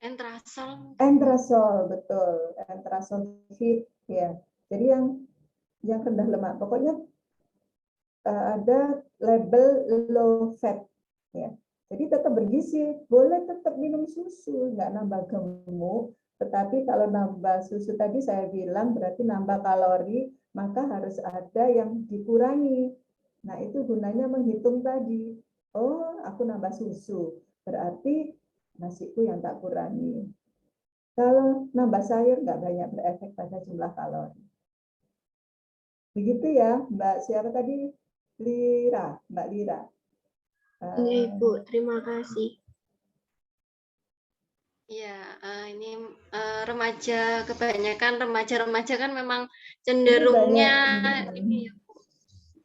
Entrasol, betul. Entrasol fit, ya. Jadi yang rendah lemak. Pokoknya ada label low fat, ya. Jadi tetap bergizi, boleh tetap minum susu, nggak nambah gemuk. Tetapi kalau nambah susu tadi saya bilang berarti nambah kalori, maka harus ada yang dikurangi. Nah itu gunanya menghitung tadi. Oh, aku nambah susu, berarti nasiku yang tak kurangi. Kalau nambah sayur nggak banyak berefek pada jumlah kalori. Begitu ya, Mbak siapa tadi? Lira, Mbak Lira. Iya, Ibu. Terima kasih. Ya, ini remaja, kebanyakan remaja-remaja kan memang cenderungnya ini ya, Bu,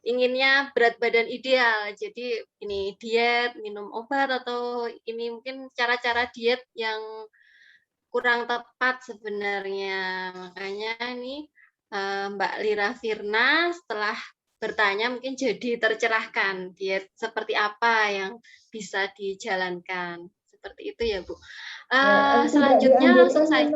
inginnya berat badan ideal. Jadi ini diet, minum obat, atau ini mungkin cara-cara diet yang kurang tepat sebenarnya. Makanya ini Mbak Lira Firna setelah bertanya mungkin jadi tercerahkan diet seperti apa yang bisa dijalankan. Seperti itu ya, Bu. Selanjutnya langsung saya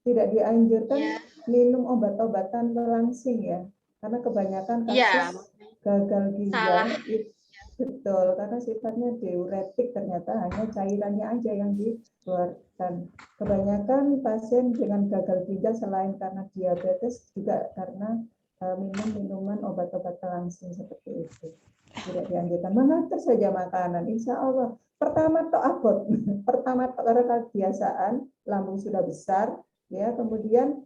tidak dianjurkan minum obat-obatan pelangsing ya, karena kebanyakan kasus gagal ginjal itu betul, karena sifatnya diuretik, ternyata hanya cairannya aja yang dikeluarkan. Kebanyakan pasien dengan gagal ginjal selain karena diabetes juga karena minum minuman obat-obat pelangsing seperti itu. Tidak dianjurkan. Mengatur saja makanan, insya Allah. Pertama tok abot, pertama tok karena kebiasaan, lambung sudah besar, ya. Kemudian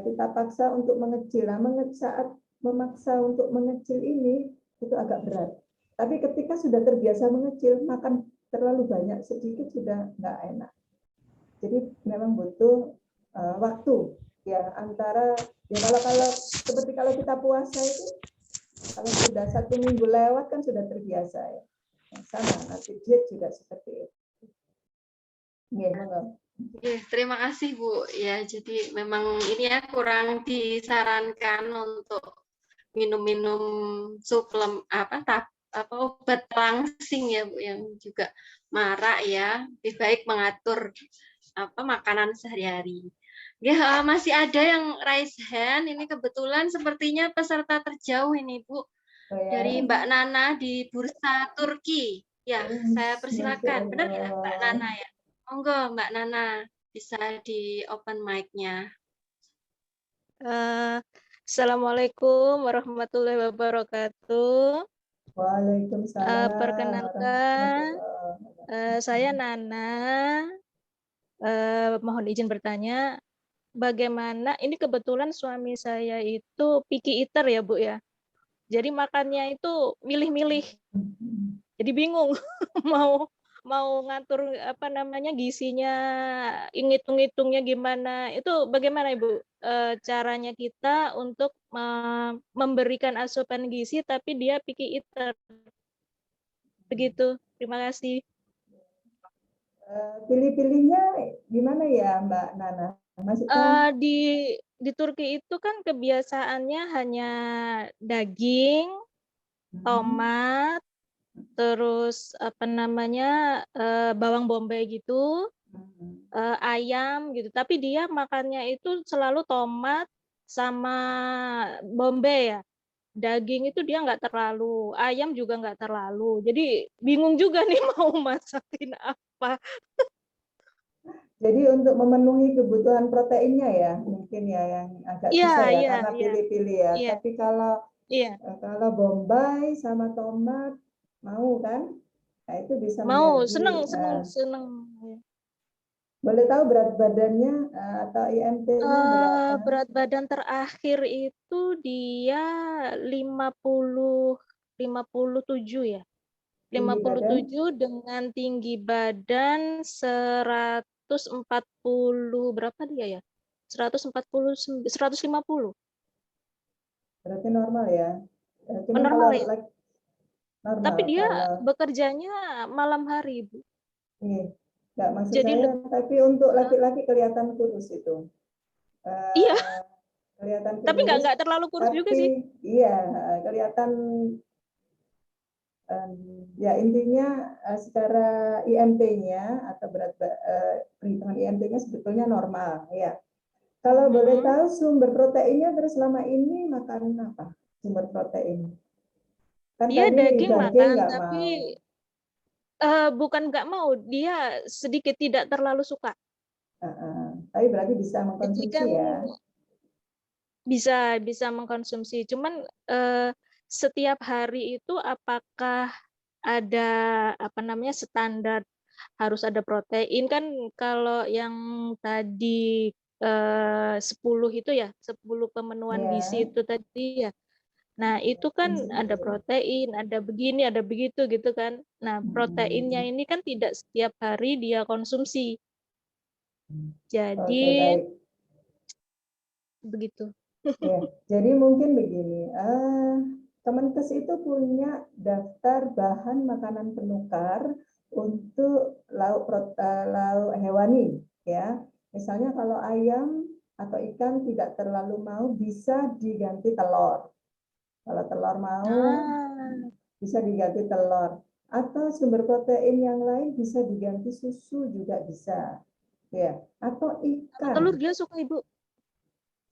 kita paksa untuk mengecil. Nah, saat memaksa untuk mengecil ini itu agak berat. Tapi ketika sudah terbiasa mengecil, makan terlalu banyak sedikit sudah nggak enak. Jadi memang butuh waktu ya antara ya kalau seperti kalau kita puasa itu kalau sudah 1 minggu lewat kan sudah terbiasa ya. Nah, sama nanti diet juga seperti itu. Ya, terima kasih Bu. Ya, jadi memang ini ya kurang disarankan untuk minum-minum suplemen obat langsing ya Bu yang juga marak ya. Lebih baik mengatur makanan sehari-hari. Ya, masih ada yang raise hand. Ini kebetulan sepertinya peserta terjauh ini Bu. Dari Mbak Nana di Bursa Turki. Ya, saya persilakan. Benar ya Mbak Nana ya? Monggo Mbak Nana bisa di open mic-nya. Assalamualaikum warahmatullahi wabarakatuh. Waalaikumsalam. Perkenalkan, saya Nana. Mohon izin bertanya, bagaimana? Ini kebetulan suami saya itu picky eater ya Bu ya. Jadi makannya itu milih-milih. Jadi bingung mau ngatur gizinya, ngitung-ngitungnya gimana. Itu bagaimana Ibu caranya kita untuk memberikan asupan gizi tapi dia picky eater. Begitu. Terima kasih. Pilih-pilihnya gimana ya Mbak Nana? Maksudnya di Turki itu kan kebiasaannya hanya daging, tomat, terus bawang bombay gitu, ayam gitu. Tapi dia makannya itu selalu tomat sama bombay ya. Daging itu dia nggak terlalu, ayam juga nggak terlalu. Jadi bingung juga nih mau masakin apa. Jadi untuk memenuhi kebutuhan proteinnya ya, mungkin ya yang agak susah ya karena pilih-pilih ya. Tapi kalau bombay sama tomat mau kan? Nah, itu bisa mau, menjadi seneng. Boleh tahu berat badannya atau IMT-nya berapa? Berat badan terakhir itu dia 57 ya. 57 dengan tinggi badan 140 berapa dia ya? 150. Berarti normal ya. Normal ya. Normal, tapi dia bekerjanya malam hari, Bu. Nggak maksud saya, tapi untuk laki-laki kelihatan kurus itu. Iya. Kelihatan kurus. Tapi nggak terlalu kurus juga sih. Iya, kelihatan. Ya intinya secara IMT-nya atau perhitungan IMT-nya sebetulnya normal ya. Kalau boleh tahu sumber proteinnya terus selama ini makan apa? Sumber protein? Kan dia daging makan, tapi bukan nggak mau, dia sedikit tidak terlalu suka. Tapi berarti bisa mengkonsumsi kan, ya? Bisa mengkonsumsi. Cuman setiap hari itu apakah ada standar harus ada protein kan? Kalau yang tadi 10 itu ya, 10 pemenuhan gizi itu tadi ya. Nah, itu kan ada protein, ada begini, ada begitu gitu kan. Nah, proteinnya ini kan tidak setiap hari dia konsumsi. Jadi begitu. Ya, jadi mungkin begini, Kemenkes itu punya daftar bahan makanan penukar untuk lauk hewani, ya. Misalnya kalau ayam atau ikan tidak terlalu mau, bisa diganti telur. Kalau telur mau, bisa diganti telur. Atau sumber protein yang lain bisa diganti susu juga bisa, ya. Atau ikan. Telur dia suka, Ibu.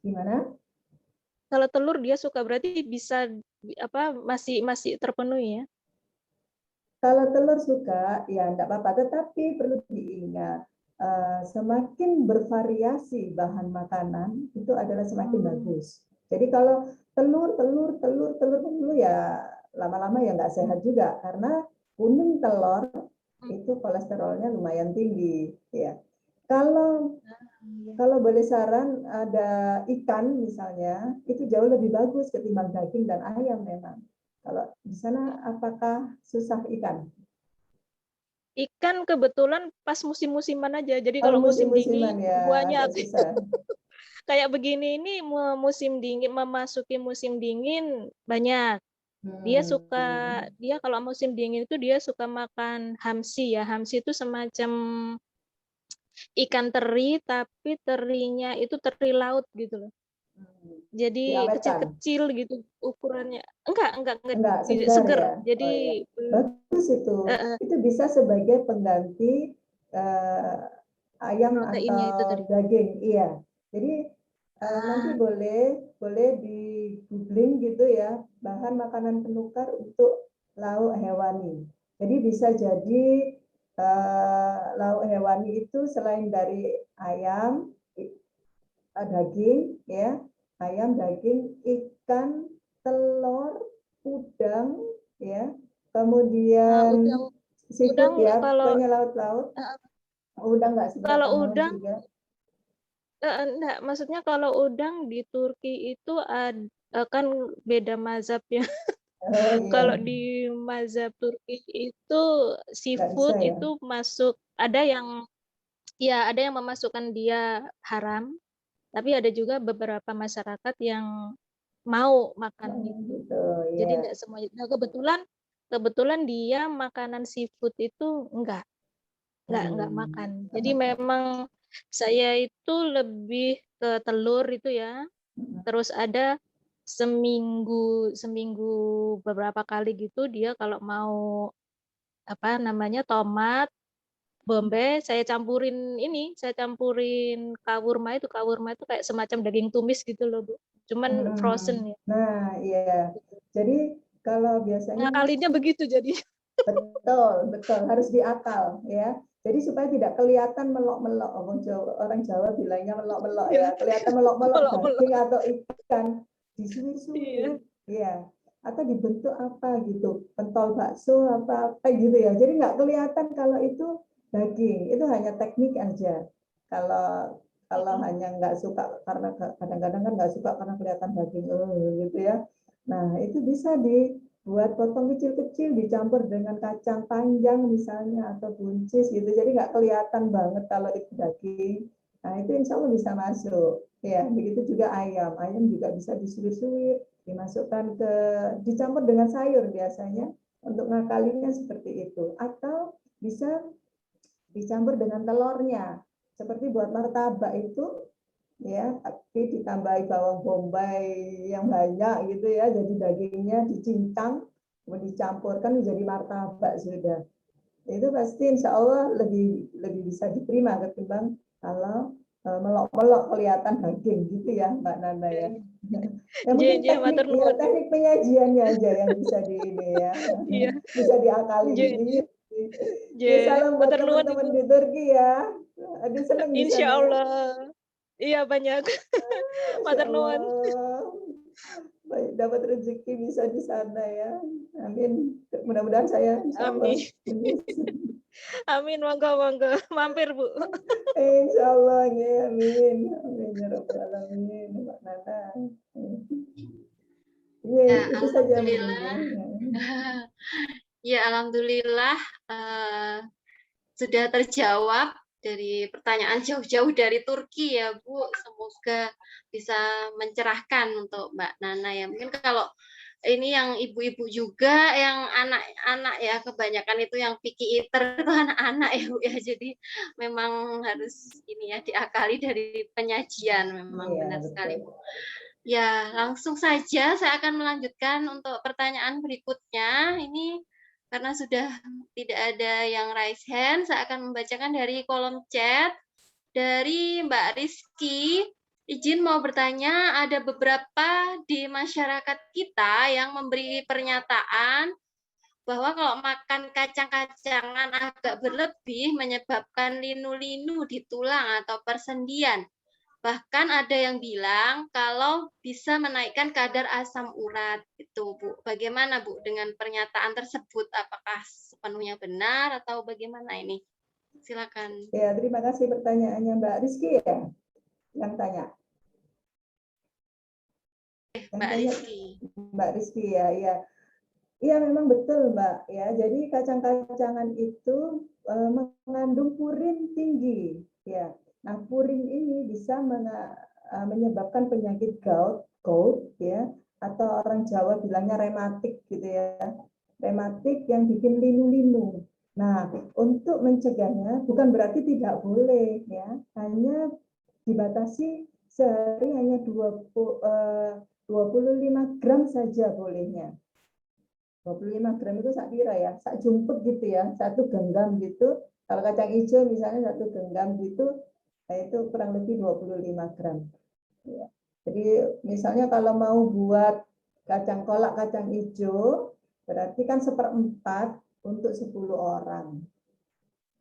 Gimana? Kalau telur dia suka, berarti bisa masih terpenuhi ya? Kalau telur suka, ya enggak apa-apa. Tetapi perlu diingat, semakin bervariasi bahan makanan itu adalah semakin bagus. Jadi kalau telur ya lama-lama ya nggak sehat juga karena kuning telur itu kolesterolnya lumayan tinggi, ya. Kalau kalau boleh saran, ada ikan misalnya, itu jauh lebih bagus ketimbang daging dan ayam memang. Kalau di sana apakah susah ikan? Ikan kebetulan pas musim-musiman aja. Jadi Kalau kalau musim dingin musim-musiman ya banyak. agak susah. Kayak begini ini musim dingin, memasuki musim dingin banyak. Dia kalau musim dingin itu dia suka makan hamsi ya. Hamsi itu semacam ikan teri, tapi terinya itu teri laut gitu loh. Jadi Diawetkan? kecil-kecil gitu ukurannya. Enggak Enggak, tidak segar seger. ya? Jadi Oh ya. Bagus itu. Itu bisa sebagai pengganti ayam proteinnya itu atau tadi. daging. Iya. Jadi nanti boleh di googling gitu ya, bahan makanan penukar untuk lauk hewani. Jadi bisa jadi lauk hewani itu selain dari ayam, daging ya, ayam, daging, ikan, telur, udang ya, kemudian seafood Udang ya, kalau pokoknya laut-laut. Udang nggak seberapa kalau mau udang juga. enggak, maksudnya kalau udang di Turki itu kan beda mazhab ya. Oh iya, Kalau di mazhab Turki itu nggak bisa seafood ya. itu masuk, ada yang memasukkan dia haram, tapi ada juga beberapa masyarakat yang mau makan itu. Gitu Jadi ya. enggak semuanya. Nah, kebetulan dia makanan seafood itu enggak makan. Jadi memang saya itu lebih ke telur itu ya. Terus ada seminggu beberapa kali gitu dia kalau mau tomat, bombe, saya campurin kawurma itu kayak semacam daging tumis gitu loh, Bu. Cuman frozen ya. Nah, iya. Jadi kalau biasanya Ngakalinya begitu jadi. betul harus diakal ya. Jadi supaya tidak kelihatan melok-melok, orang Jawa bilangnya melok-melok ya, kelihatan melok-melok daging atau ikan disuir-suir, ya, atau dibentuk apa gitu, pentol bakso apa gitu ya. Jadi nggak kelihatan kalau itu daging, itu hanya teknik aja. Kalau hanya nggak suka karena kadang-kadang kan nggak suka karena kelihatan daging gitu ya. Nah itu bisa buat potong kecil-kecil dicampur dengan kacang panjang misalnya atau buncis gitu, jadi nggak kelihatan banget kalau itu daging. Nah itu insya Allah bisa masuk ya. Begitu juga ayam juga bisa disuir-suir, dicampur dengan sayur biasanya untuk ngakalinya seperti itu, atau bisa dicampur dengan telurnya seperti buat martabak itu ya, tapi ditambahi bawang bombay yang banyak gitu ya, jadi dagingnya dicincang kemudian dicampurkan menjadi martabak sudah. Itu pasti insya Allah lebih bisa diterima ketimbang kalau melok-melok kelihatan daging gitu ya Mbak Nanda ya. Ya mungkin teknik penyajiannya aja yang bisa bisa diakali. Ya, salam buat teman-teman di Turki ya. Ada senang di sana. Insya Allah. Iya banyak. Masya Allah. Baik, dapat rezeki bisa di sana ya. Amin. Mudah-mudahan saya insya Allah. Amin, monggo. Mampir, Bu. Insya Allah, ya, amin. Amin, ya Rabbal Alamin. Mbak Nana. Ya, itu saja mungkin. Ya, alhamdulillah sudah terjawab dari pertanyaan jauh-jauh dari Turki ya Bu. Semoga bisa mencerahkan untuk Mbak Nana ya. Mungkin kalau ini yang ibu-ibu juga, yang anak-anak ya, kebanyakan itu yang picky eater itu anak-anak ya Bu ya. Jadi memang harus ini ya diakali dari penyajian, memang benar sekali Bu. Ya, langsung saja saya akan melanjutkan untuk pertanyaan berikutnya. Ini karena sudah tidak ada yang raise hand, saya akan membacakan dari kolom chat. Dari Mbak Rizky, izin mau bertanya, ada beberapa di masyarakat kita yang memberi pernyataan bahwa kalau makan kacang-kacangan agak berlebih menyebabkan linu-linu di tulang atau persendian. Bahkan ada yang bilang kalau bisa menaikkan kadar asam urat. Itu Bu. Bagaimana Bu dengan pernyataan tersebut? Apakah sepenuhnya benar atau bagaimana ini? Silakan. Ya, terima kasih pertanyaannya Mbak Rizky ya, yang tanya. Mbak Rizky. Mbak Rizky ya, ya. Iya memang betul Mbak ya. Jadi kacang-kacangan itu mengandung purin tinggi ya. Nah purin ini bisa menyebabkan penyakit gout ya, atau orang Jawa bilangnya rematik gitu ya. Rematik yang bikin linu-linu. Nah untuk mencegahnya bukan berarti tidak boleh ya. Hanya dibatasi sehari hanya 25 gram saja bolehnya. 25 gram itu sak pira ya, sak jumput gitu ya, satu genggam gitu. Kalau kacang hijau misalnya satu genggam gitu, nah itu kurang lebih 25 gram. Ya. Jadi misalnya kalau mau buat kacang kolak kacang hijau, berarti kan 1/4 untuk 10 orang.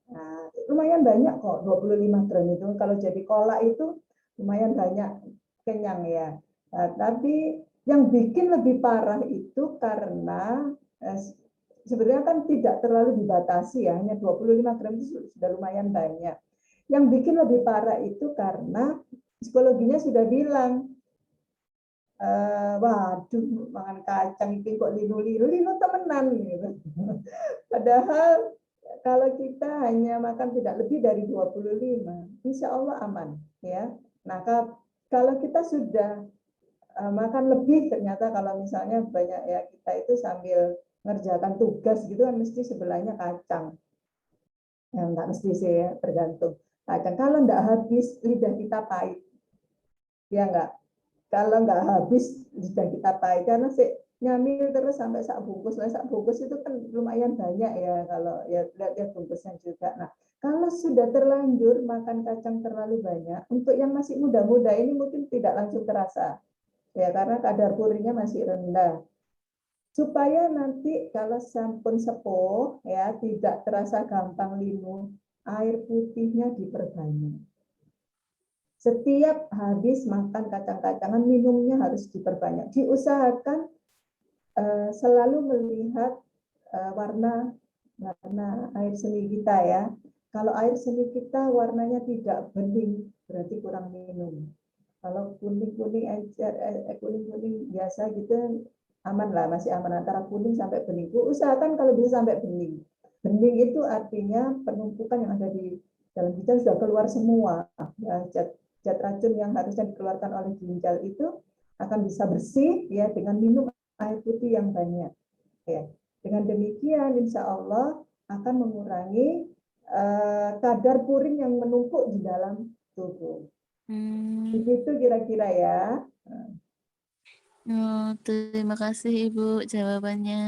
Nah, lumayan banyak kok 25 gram itu. Kalau jadi kolak itu lumayan banyak, kenyang ya. Nah, tapi yang bikin lebih parah itu karena sebenarnya kan tidak terlalu dibatasi ya, hanya 25 gram itu sudah lumayan banyak. Yang bikin lebih parah itu karena psikologinya sudah bilang, waduh, makan kacang itu kok linu temenan gitu. Padahal kalau kita hanya makan tidak lebih dari 25, insya Allah aman ya. Nah, kalau kita sudah makan lebih, ternyata kalau misalnya banyak ya, kita itu sambil ngerjakan tugas gitu kan mesti sebelahnya kacang. Ya, enggak mesti sih ya, tergantung. Kacang kalau enggak habis lidah kita pahit. Ya enggak. Kalau enggak habis lidah kita pahit karena sih nyamil terus sampai sak bungkus itu kan lumayan banyak ya, kalau ya lihat bungkusnya juga. Nah, kalau sudah terlanjur makan kacang terlalu banyak, untuk yang masih muda-muda ini mungkin tidak langsung terasa. Ya, karena kadar purinnya masih rendah. Supaya nanti kalau sampun sepuh ya tidak terasa gampang linu, air putihnya diperbanyak. Setiap habis makan kacang-kacangan minumnya harus diperbanyak. Diusahakan selalu melihat warna air seni kita ya. Kalau air seni kita warnanya tidak bening, berarti kurang minum. Kalau kuning-kuning biasa gitu aman lah, masih aman antara kuning sampai bening. Usahakan kalau bisa sampai bening. Bening itu artinya penumpukan yang ada di dalam ginjal sudah keluar semua. Ya, zat racun yang harusnya dikeluarkan oleh ginjal itu akan bisa bersih ya dengan minum air putih yang banyak. Ya. Dengan demikian insya Allah akan mengurangi kadar purin yang menumpuk di dalam tubuh. Begitu kira-kira ya. Oh, terima kasih Ibu jawabannya.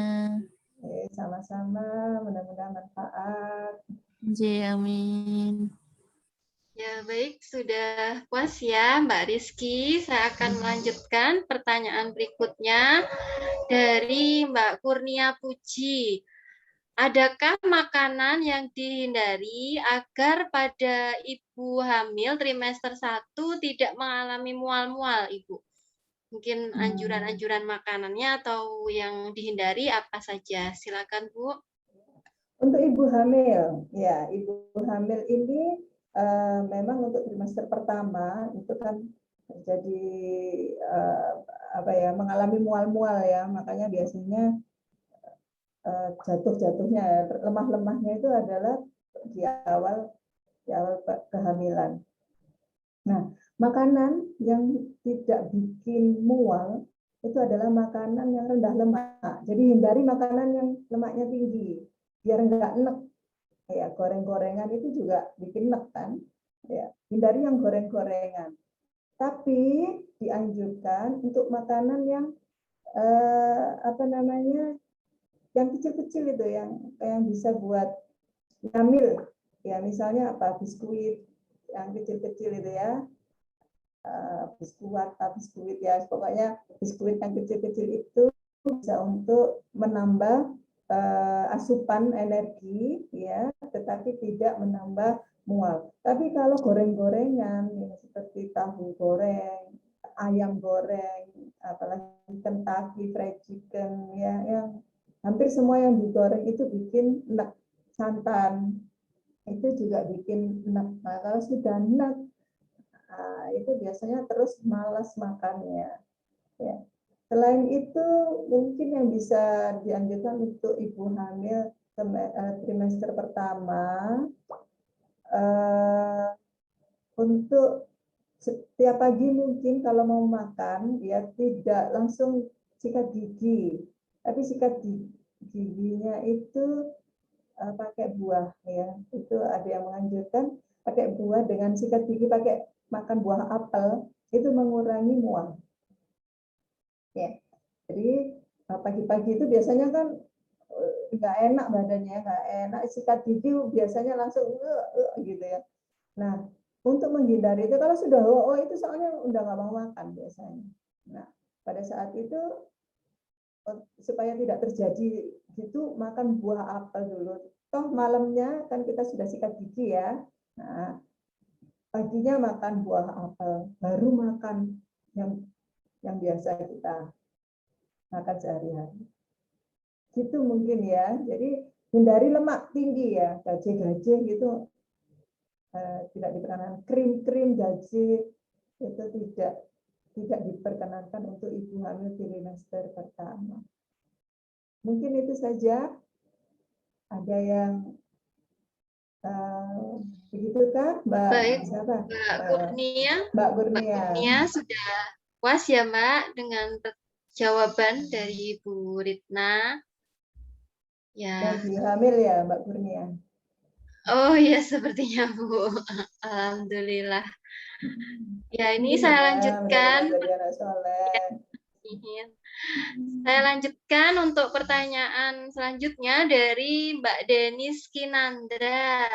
Sama-sama, mudah-mudahan manfaat. Amin. Ya, baik, sudah puas ya Mbak Rizky. Saya akan melanjutkan pertanyaan berikutnya dari Mbak Kurnia Puji. Adakah makanan yang dihindari agar pada ibu hamil trimester 1 tidak mengalami mual-mual, Ibu? Mungkin anjuran-anjuran makanannya atau yang dihindari apa saja? Silakan, Bu. Untuk ibu hamil, ya ibu hamil ini memang untuk trimester pertama itu kan terjadi mengalami mual-mual ya, makanya biasanya jatuh-jatuhnya, lemah-lemahnya itu adalah di awal kehamilan. Nah, makanan yang tidak bikin mual itu adalah makanan yang rendah lemak. Jadi hindari makanan yang lemaknya tinggi, biar enggak enek. Ya, goreng-gorengan itu juga bikin enek kan. Ya, hindari yang goreng-gorengan. Tapi dianjurkan untuk makanan yang yang kecil-kecil itu yang bisa buat nyamil. Ya, misalnya biskuit yang kecil-kecil itu ya. Biskuit ya, pokoknya biskuit yang kecil-kecil itu bisa untuk menambah asupan energi ya, tetapi tidak menambah mual. Tapi kalau goreng-gorengan seperti tahu goreng, ayam goreng, apalagi Kentucky fried chicken ya, yang hampir semua yang digoreng itu bikin santan itu juga bikin enak. Nah, kalau sudah enak, itu biasanya terus malas makannya. Ya. Selain itu, mungkin yang bisa dianjurkan untuk ibu hamil trimester pertama, untuk setiap pagi mungkin kalau mau makan, ya tidak langsung sikat gigi, tapi sikat giginya itu pakai buah, ya. Itu ada yang menganjurkan pakai buah dengan sikat gigi pakai makan buah apel, itu mengurangi mual. Ya, jadi pagi-pagi itu biasanya kan nggak enak badannya, nggak enak, sikat gigi biasanya langsung gitu ya. Nah, untuk menghindari itu kalau sudah itu soalnya udah nggak mau makan biasanya. Nah, pada saat itu supaya tidak terjadi gitu, makan buah apel dulu. Toh malamnya kan kita sudah sikat gigi ya. Nah, paginya makan buah apel, baru makan yang biasa kita makan sehari-hari. Gitu mungkin ya. Jadi hindari lemak tinggi ya, gaje-gaje gitu tidak diperkenankan. Krim-krim gaje itu tidak diperkenankan untuk ibu hamil trimester pertama. Mungkin itu saja. Ada yang begitu kan, Mbak? Baik, Siapa? Mbak Kurnia. Mbak Mbak Kurnia. Kurnia sudah puas ya, Mbak, dengan jawaban dari Ibu Ritna. Ya. Lagi hamil ya, Mbak Kurnia? Oh iya, sepertinya Bu. Alhamdulillah. Ya, ini saya lanjutkan. Saya lanjutkan untuk pertanyaan selanjutnya dari Mbak Denis Kinandra.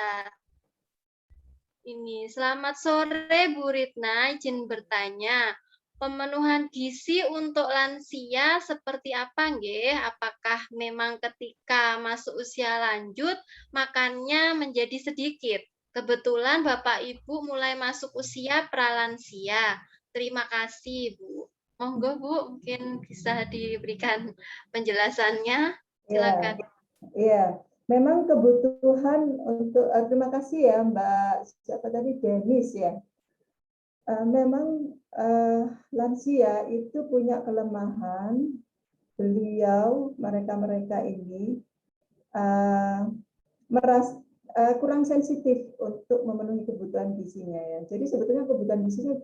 Ini, selamat sore Bu Ritna, izin bertanya. Pemenuhan gizi untuk lansia seperti apa nggih? Apakah memang ketika masuk usia lanjut makannya menjadi sedikit? Kebetulan Bapak Ibu mulai masuk usia pralansia. Terima kasih, Bu. Monggo, Bu, mungkin bisa diberikan penjelasannya. Silakan. Iya. Memang kebutuhan untuk terima kasih ya Mbak siapa tadi, Denis ya. Memang lansia itu punya kelemahan, mereka ini kurang sensitif untuk memenuhi kebutuhan gizinya ya. Jadi sebetulnya kebutuhan gizinya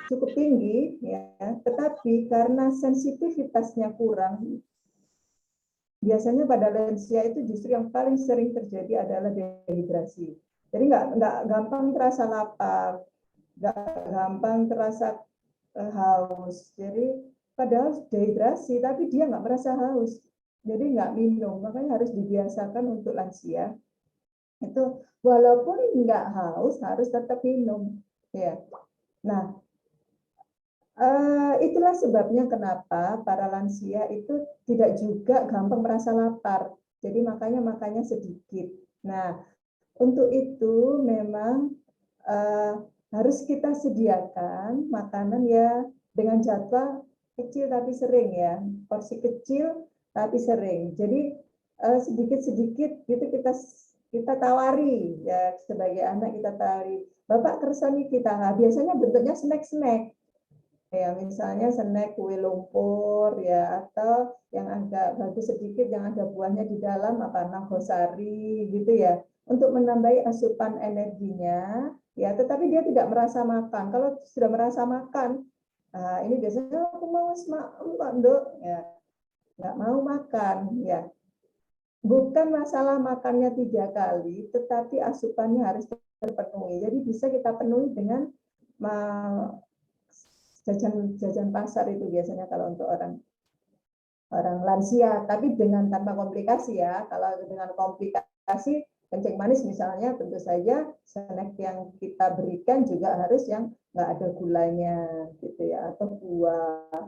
cukup tinggi ya, tetapi karena sensitivitasnya kurang, biasanya pada lansia itu justru yang paling sering terjadi adalah dehidrasi. Jadi nggak gampang terasa lapar, nggak gampang terasa haus. Jadi padahal dehidrasi, tapi dia nggak merasa haus. Jadi nggak minum, makanya harus dibiasakan untuk lansia. Itu walaupun nggak haus harus tetap minum. Ya. Nah, itulah sebabnya kenapa para lansia itu tidak juga gampang merasa lapar. Jadi makanya sedikit. Nah, untuk itu memang harus kita sediakan makanan ya dengan jadwal kecil tapi sering ya, porsi kecil tapi sering. Jadi sedikit-sedikit gitu kita tawari ya, sebagai anak kita tawari. Bapak kersani kita, biasanya bentuknya snack-snack. Ya, misalnya snack kue lumpur ya, atau yang agak bagus sedikit yang ada buahnya di dalam, apa nagosari gitu ya, untuk menambah asupan energinya ya, tetapi dia tidak merasa makan. Kalau sudah merasa makan, ini biasanya aku mau Dok ya, nggak mau makan ya. Bukan masalah makannya 3 kali, tetapi asupannya harus terpenuhi. Jadi bisa kita penuhi dengan jajan pasar itu biasanya kalau untuk orang lansia, tapi tanpa komplikasi ya. Kalau dengan komplikasi kencing manis misalnya, tentu saja snack yang kita berikan juga harus yang nggak ada gulanya gitu ya, atau buah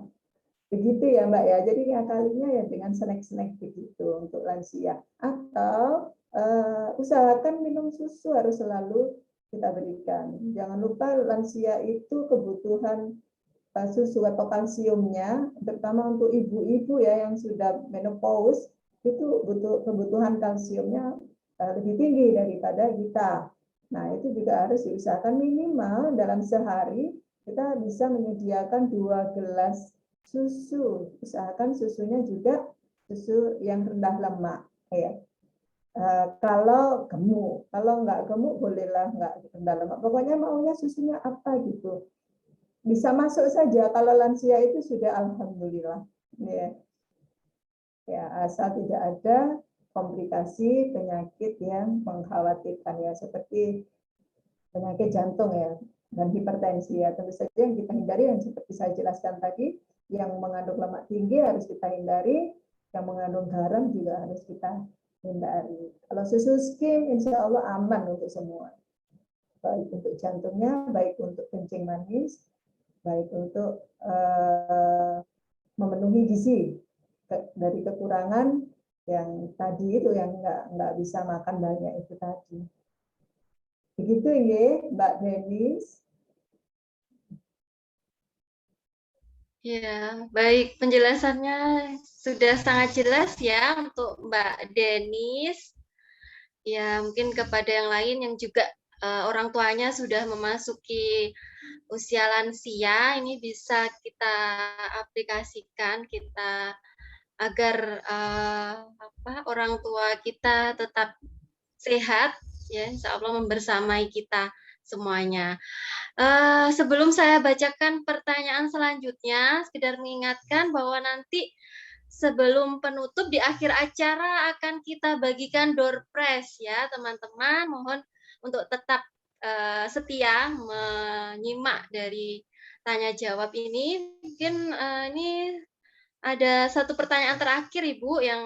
begitu ya Mbak ya. Jadi ngakalinya ya dengan snack-snack begitu untuk lansia, atau usahakan minum susu harus selalu kita berikan. Jangan lupa lansia itu kebutuhan susu atau kalsiumnya, terutama untuk ibu-ibu ya yang sudah menopause, itu butuh kebutuhan kalsiumnya lebih tinggi daripada kita. Nah, itu juga harus diusahakan minimal dalam sehari kita bisa menyediakan 2 gelas susu. Usahakan susunya juga susu yang rendah lemak, ya. Kalau gemuk, kalau nggak gemuk bolehlah nggak rendah lemak. Pokoknya maunya susunya apa gitu. Bisa masuk saja. Kalau lansia itu sudah alhamdulillah. Ya, ya asal tidak ada komplikasi penyakit yang mengkhawatirkan ya, seperti penyakit jantung ya dan hipertensi ya. Tentu saja yang kita hindari yang seperti saya jelaskan tadi, yang mengandung lemak tinggi harus kita hindari, yang mengandung garam juga harus kita hindari. Kalau susu skim insya Allah aman untuk semua. Baik untuk jantungnya, baik untuk kencing manis, baik untuk memenuhi gizi dari kekurangan yang tadi itu, yang nggak bisa makan banyak itu tadi. Begitu ya, Mbak Denis. Ya, baik, penjelasannya sudah sangat jelas ya untuk Mbak Denis. Ya, mungkin kepada yang lain yang juga orang tuanya sudah memasuki usia lansia, ini bisa kita aplikasikan kita agar orang tua kita tetap sehat, ya, insya Allah membersamai kita semuanya. Sebelum saya bacakan pertanyaan selanjutnya, sekedar mengingatkan bahwa nanti sebelum penutup di akhir acara akan kita bagikan door prize ya teman-teman. Mohon untuk tetap setia menyimak dari tanya jawab ini. Mungkin ini ada satu pertanyaan terakhir Ibu yang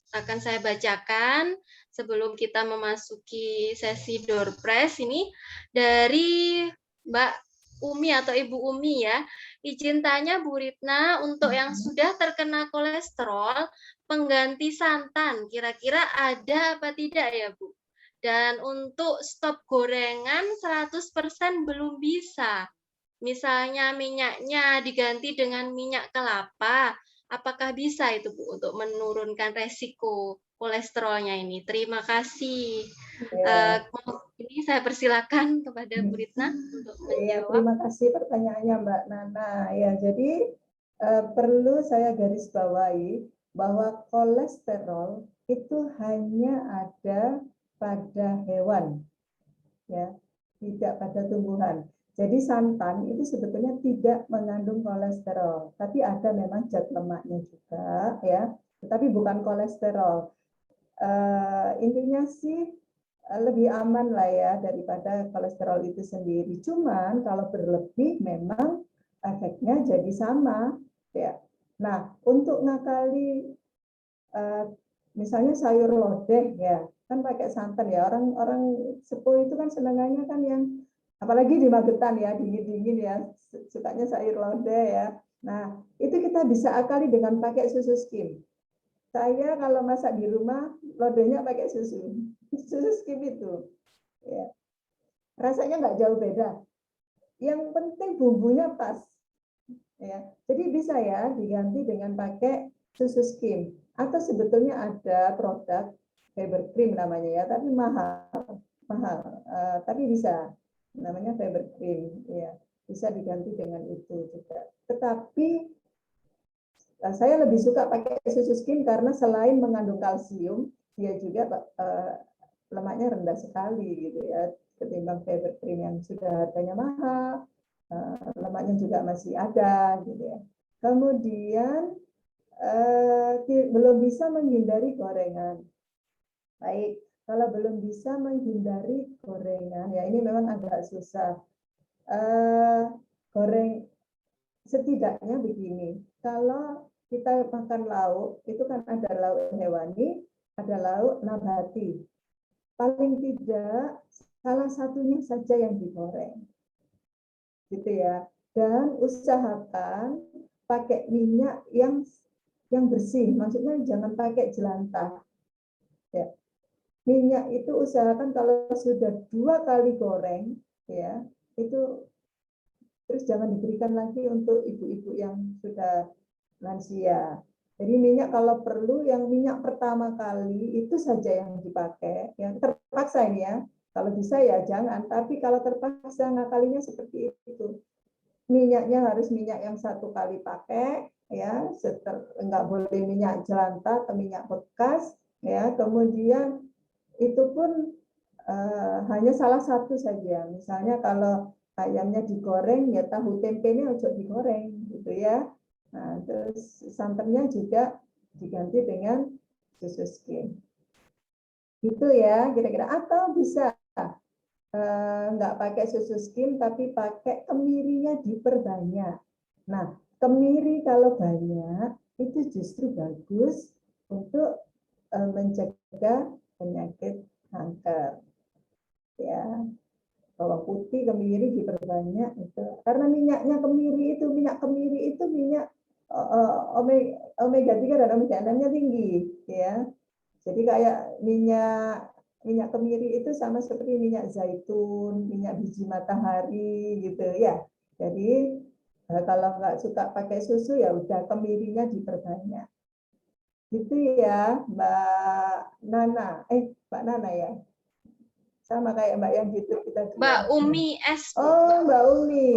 akan saya bacakan sebelum kita memasuki sesi door prize ini dari Mbak Umi atau Ibu Umi ya. Izin tanya Bu Ritna, untuk yang sudah terkena kolesterol, pengganti santan kira-kira ada apa tidak ya Bu? Dan untuk stop gorengan 100% belum bisa. Misalnya minyaknya diganti dengan minyak kelapa, apakah bisa itu Bu untuk menurunkan resiko kolesterolnya ini? Terima kasih. Ya. Ini saya persilakan kepada Bu Ritna untuk Ya, menjawab. terima kasih pertanyaannya Mbak Nana. Ya, jadi perlu saya garis bawahi bahwa kolesterol itu hanya ada pada hewan, ya, tidak pada tumbuhan. Jadi santan itu sebetulnya tidak mengandung kolesterol, tapi ada memang zat lemaknya juga, ya, tetapi bukan kolesterol. Intinya sih lebih aman lah ya daripada kolesterol itu sendiri. Cuman kalau berlebih memang efeknya jadi sama, ya. Nah, untuk ngakali misalnya sayur lodeh ya, kan pakai santan ya. Orang sepuh itu kan senangannya kan yang apalagi di Magetan ya, dingin-dingin ya, sukanya sayur lodeh ya. Nah, itu kita bisa akali dengan pakai susu skim. Saya kalau masak di rumah, lodehnya pakai susu skim itu. Ya. Rasanya nggak jauh beda. Yang penting bumbunya pas. Ya. Jadi bisa ya diganti dengan pakai susu skim. Atau sebetulnya ada produk fiber cream namanya ya, tapi mahal. Tapi bisa, namanya fiber cream. Ya. Bisa diganti dengan itu juga. Tetapi saya lebih suka pakai susu skim karena selain mengandung kalsium, dia juga lemaknya rendah sekali gitu ya, ketimbang fiber cream yang sudah harganya mahal, lemaknya juga masih ada gitu ya. Kemudian belum bisa menghindari gorengan. Baik, kalau belum bisa menghindari gorengan, ya ini memang agak susah. Setidaknya begini, kalau kita makan lauk, itu kan ada lauk hewani, ada lauk nabati. Paling tidak salah satunya saja yang digoreng. Gitu ya. Dan usahakan pakai minyak yang bersih, maksudnya jangan pakai jelantah. Ya. Minyak itu usahakan kalau sudah 2 kali goreng, ya, itu terus jangan diberikan lagi untuk ibu-ibu yang sudah lansia. Jadi minyak kalau perlu yang minyak pertama kali itu saja yang dipakai. Yang terpaksa ini ya. Kalau bisa ya jangan. Tapi kalau terpaksa ngakalinya seperti itu. Minyaknya harus minyak yang satu kali pakai, ya. Nggak boleh minyak jelantah atau minyak bekas, ya. Kemudian itu pun hanya salah satu saja. Misalnya kalau ayamnya digoreng, ya tahu tempenya ojo digoreng, gitu ya. Nah, terus santannya juga diganti dengan susu skim. Gitu ya, kira-kira. Atau bisa nggak pakai susu skim, tapi pakai kemirinya diperbanyak. Nah, kemiri kalau banyak, itu justru bagus untuk mencegah penyakit kanker. Ya, bawang putih, kemiri diperbanyak itu. Karena minyak kemiri itu minyak omega 3 dan omega 6-nya tinggi, ya. Jadi kayak minyak kemiri itu sama seperti minyak zaitun, minyak biji matahari gitu ya. Jadi kalau nggak suka pakai susu ya udah kemirinya diperbanyak. Gitu ya, Mbak Nana. Mbak Nana ya. Sama kayak Mbak yang gitu kita. Mbak Umi S. Oh, Mbak Umi.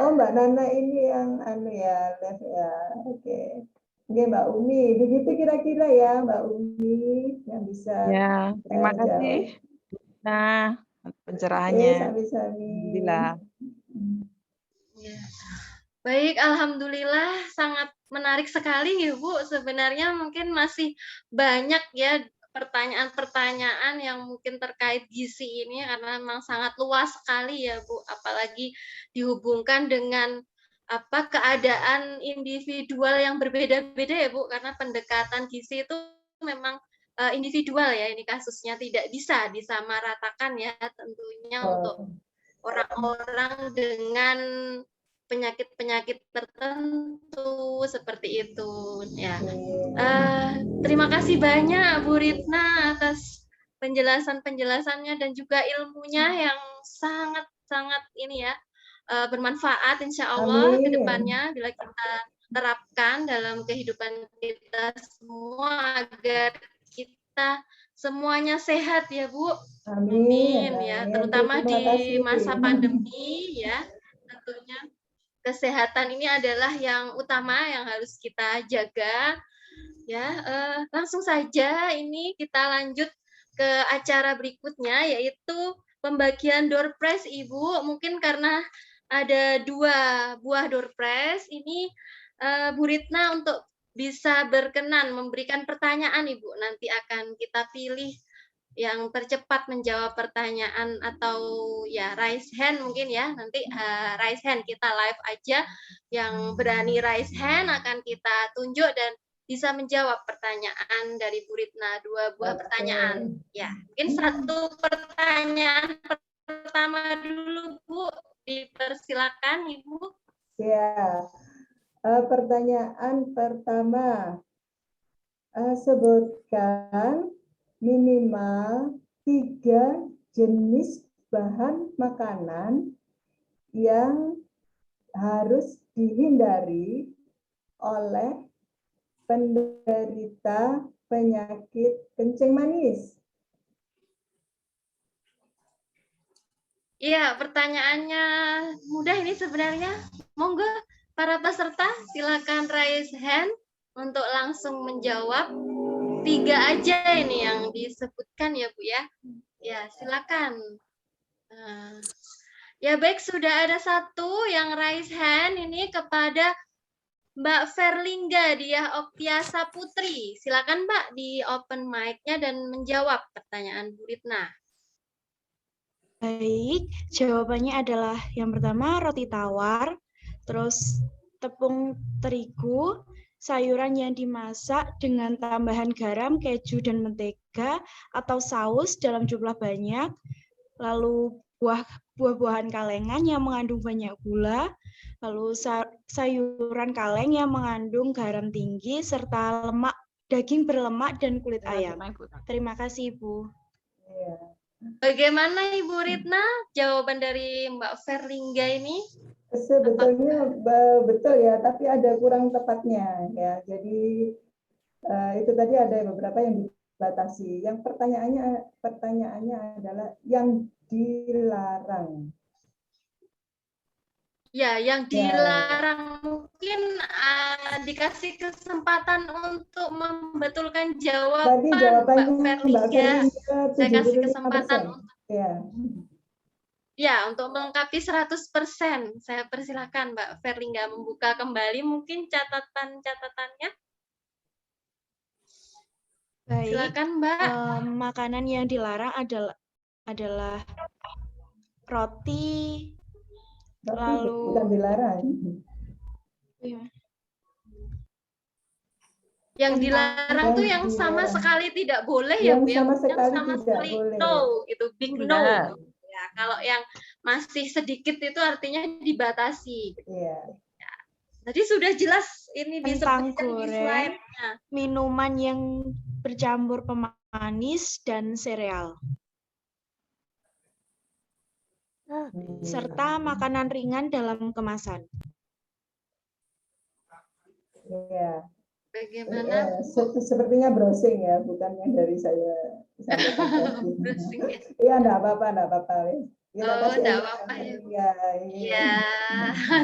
Oh, Mbak Nana ini yang ya, live ya. Oke. Oke, Mbak Umi. Begitu kira-kira ya, Mbak Umi yang bisa. Ya, terima kasih. Nah, pencerahannya. Sami-sami. Alhamdulillah. Ya. Baik, alhamdulillah sangat menarik sekali ya Bu. Sebenarnya mungkin masih banyak ya pertanyaan-pertanyaan yang mungkin terkait gizi ini karena memang sangat luas sekali ya Bu, apalagi dihubungkan dengan keadaan individual yang berbeda-beda ya Bu, karena pendekatan gizi itu memang individual ya, ini kasusnya tidak bisa disamaratakan ya tentunya untuk orang-orang dengan penyakit-penyakit tertentu seperti itu ya. Terima kasih banyak Bu Ritna atas penjelasannya dan juga ilmunya yang sangat ini ya bermanfaat insya Allah ke depannya bila kita terapkan dalam kehidupan kita semua agar kita semuanya sehat ya Bu. Amin ya, terutama di masa pandemi ya tentunya. Kesehatan ini adalah yang utama yang harus kita jaga ya. Langsung saja ini kita lanjut ke acara berikutnya yaitu pembagian door prize Ibu. Mungkin karena ada 2 buah door prize ini Bu Ritna untuk bisa berkenan memberikan pertanyaan Ibu, nanti akan kita pilih yang tercepat menjawab pertanyaan atau ya raise hand mungkin ya, nanti raise hand kita live aja, yang berani raise hand akan kita tunjuk dan bisa menjawab pertanyaan dari Bu Ritna, 2 buah pertanyaan ya. Mungkin 1 pertanyaan pertama dulu Bu, dipersilakan Ibu. Ya, pertanyaan pertama, sebutkan minimal 3 jenis bahan makanan yang harus dihindari oleh penderita penyakit kencing manis. Iya, pertanyaannya mudah ini sebenarnya. Monggo para peserta silakan raise hand untuk langsung menjawab. 3 aja ini yang disebutkan ya Bu ya. Ya, silakan. Ya baik, sudah ada 1 yang raise hand ini kepada Mbak Verlingga Diah Oktiasa Putri. Silakan Mbak di open mic-nya dan menjawab pertanyaan Bu Ritna. Baik, jawabannya adalah yang pertama roti tawar, terus tepung terigu, sayuran yang dimasak dengan tambahan garam, keju, dan mentega, atau saus dalam jumlah banyak, lalu buah-buahan kalengan yang mengandung banyak gula, lalu sayuran kaleng yang mengandung garam tinggi, serta daging berlemak dan kulit ayam. Terima kasih, Ibu. Bagaimana Ibu Ritna jawaban dari Mbak Verlingga ini? Sebetulnya betul ya, tapi ada kurang tepatnya ya. Jadi itu tadi ada beberapa yang dibatasi. Yang pertanyaannya adalah yang dilarang. Ya, yang dilarang mungkin dikasih kesempatan untuk membetulkan jawaban, Tadi jawabannya Mbak Mbak Verlinga. Verlinga Saya kasih 75%. kesempatan untuk Ya. untuk melengkapi 100%. Saya persilakan Mbak Verlinga membuka kembali mungkin catatan-catatannya. Baik. Silakan Mbak. Makanan yang dilarang adalah roti, lalu bukan dilarang. Yang dilarang tuh yang sama sekali tidak boleh ya Bu ya. Yang sama sekali boleh. No, itu big no. Ya, kalau yang masih sedikit itu artinya dibatasi. Iya. Ya. Tadi sudah jelas ini kentang disebutkan di goreng, slide-nya. minuman yang bercampur pemanis dan sereal. Serta makanan ringan dalam kemasan. Iya. Bagaimana? Sepertinya browsing ya, bukan yang dari saya. Iya, enggak apa-apa. Enggak apa-apa ya. Iya,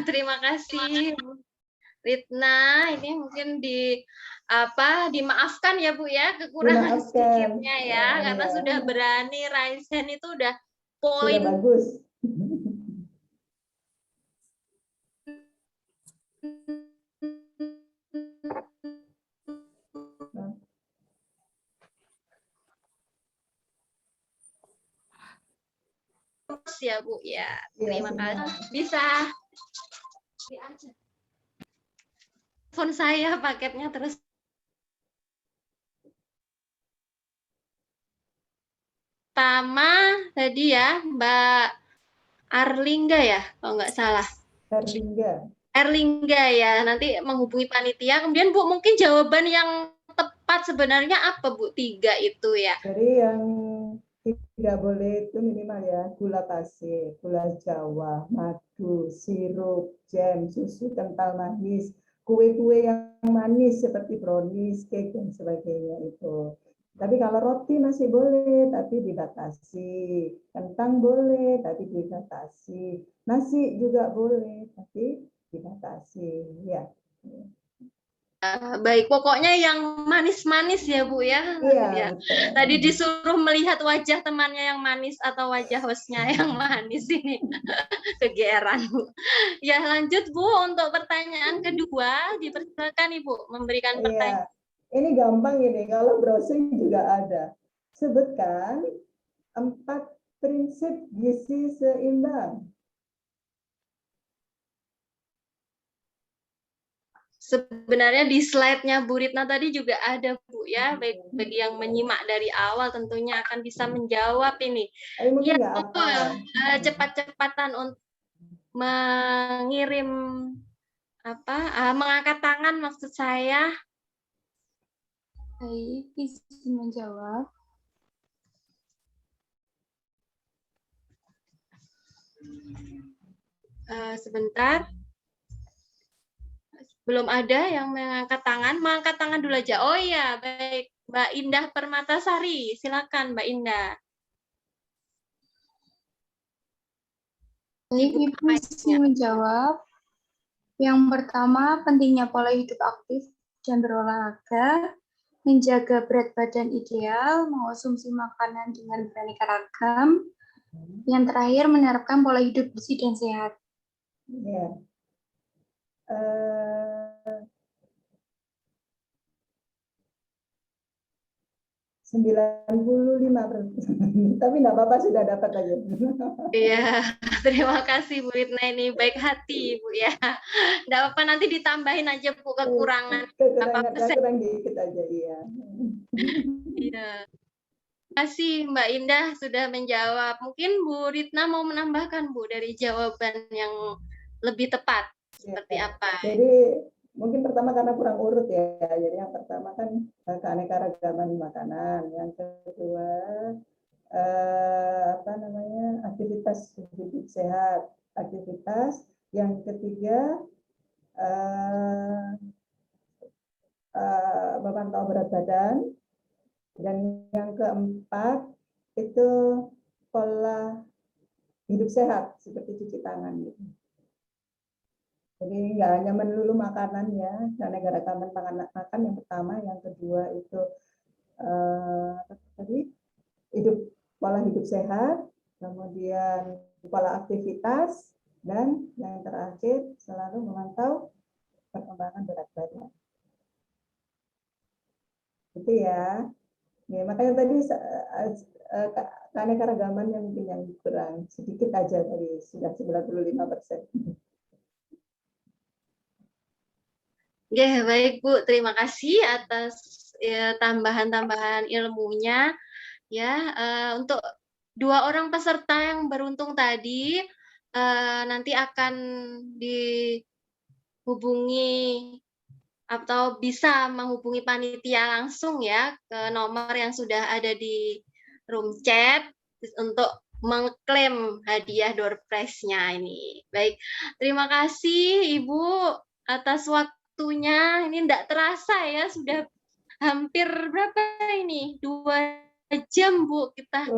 terima kasih Bu Ritna. Ini mungkin dimaafkan ya Bu ya kekurangan sedikitnya ya, karena sudah berani raise hand itu udah poin. Sudah bagus. Ya Bu ya, terima kasih. Bisa telepon saya paketnya terus. Pertama tadi ya Mbak Arlingga ya, kalau nggak salah. Erlingga ya, nanti menghubungi panitia. Kemudian Bu, mungkin jawaban yang tepat sebenarnya apa Bu? 3 itu ya. Jadi yang tidak boleh itu minimal ya, gula pasir, gula Jawa, madu, sirup, jam, susu kental manis, kue-kue yang manis seperti brownies, cake dan sebagainya itu. Tapi kalau roti masih boleh, tapi dibatasi. Kentang boleh, tapi dibatasi. Nasi juga boleh, tapi dibatasi. Ya. Baik, pokoknya yang manis-manis ya Bu ya. Iya, betul. Tadi disuruh melihat wajah temannya yang manis atau wajah hostnya yang manis ini. Kegeeran Bu. Ya lanjut Bu, untuk pertanyaan kedua dipersilakan Ibu memberikan pertanyaan. Ini gampang ini, kalau browsing juga ada. Sebutkan 4 prinsip gizi seimbang. Sebenarnya di slide-nya Bu Ritna tadi juga ada Bu ya, bagi yang menyimak dari awal tentunya akan bisa menjawab ini. Ya, cepat-cepatan untuk mengirim mengangkat tangan maksud saya. Baik, izin menjawab. Sebentar. Belum ada yang mengangkat tangan. Mengangkat tangan dulu aja. Oh iya, baik. Mbak Indah Permatasari, silakan Mbak Indah. Baik, Ibu izin menjawab. Yang pertama, pentingnya pola hidup aktif dan berolahraga, menjaga berat badan ideal, mengonsumsi makanan dengan beraneka ragam. Yang terakhir, menerapkan pola hidup bersih dan sehat. Ya. 95%. Tapi enggak apa-apa, sudah dapat aja. Iya, terima kasih Bu Ritna, ini baik hati Bu ya. Enggak apa-apa, nanti ditambahin aja Bu kekurangan. Kurang dikit aja, iya. Iya. Terima kasih Mbak Indah sudah menjawab. Mungkin Bu Ritna mau menambahkan Bu dari jawaban yang lebih tepat seperti apa? Jadi mungkin pertama karena kurang urut ya. Jadi yang pertama kan keanekaragaman makanan. Yang kedua aktivitas hidup sehat. Aktivitas Yang ketiga, memantau berat badan. Dan yang keempat itu pola hidup sehat seperti cuci tangan gitu. Jadi nggak hanya melulu makanan ya, karena rekaman makan yang pertama, yang kedua itu tadi pola hidup sehat, kemudian pola aktivitas, dan yang terakhir selalu memantau perkembangan berat badan. Itu ya. Ya, makanya tadi keanekaragaman yang mungkin yang kurang sedikit aja dari sudah 95%. Oke, baik Bu, terima kasih atas tambahan-tambahan ilmunya. Ya, untuk 2 orang peserta yang beruntung tadi nanti akan dihubungi atau bisa menghubungi panitia langsung ya ke nomor yang sudah ada di room chat untuk mengklaim hadiah door prize-nya ini. Baik, terima kasih Ibu atas waktunya. Ini tidak terasa ya, sudah hampir berapa ini? 2 jam Bu kita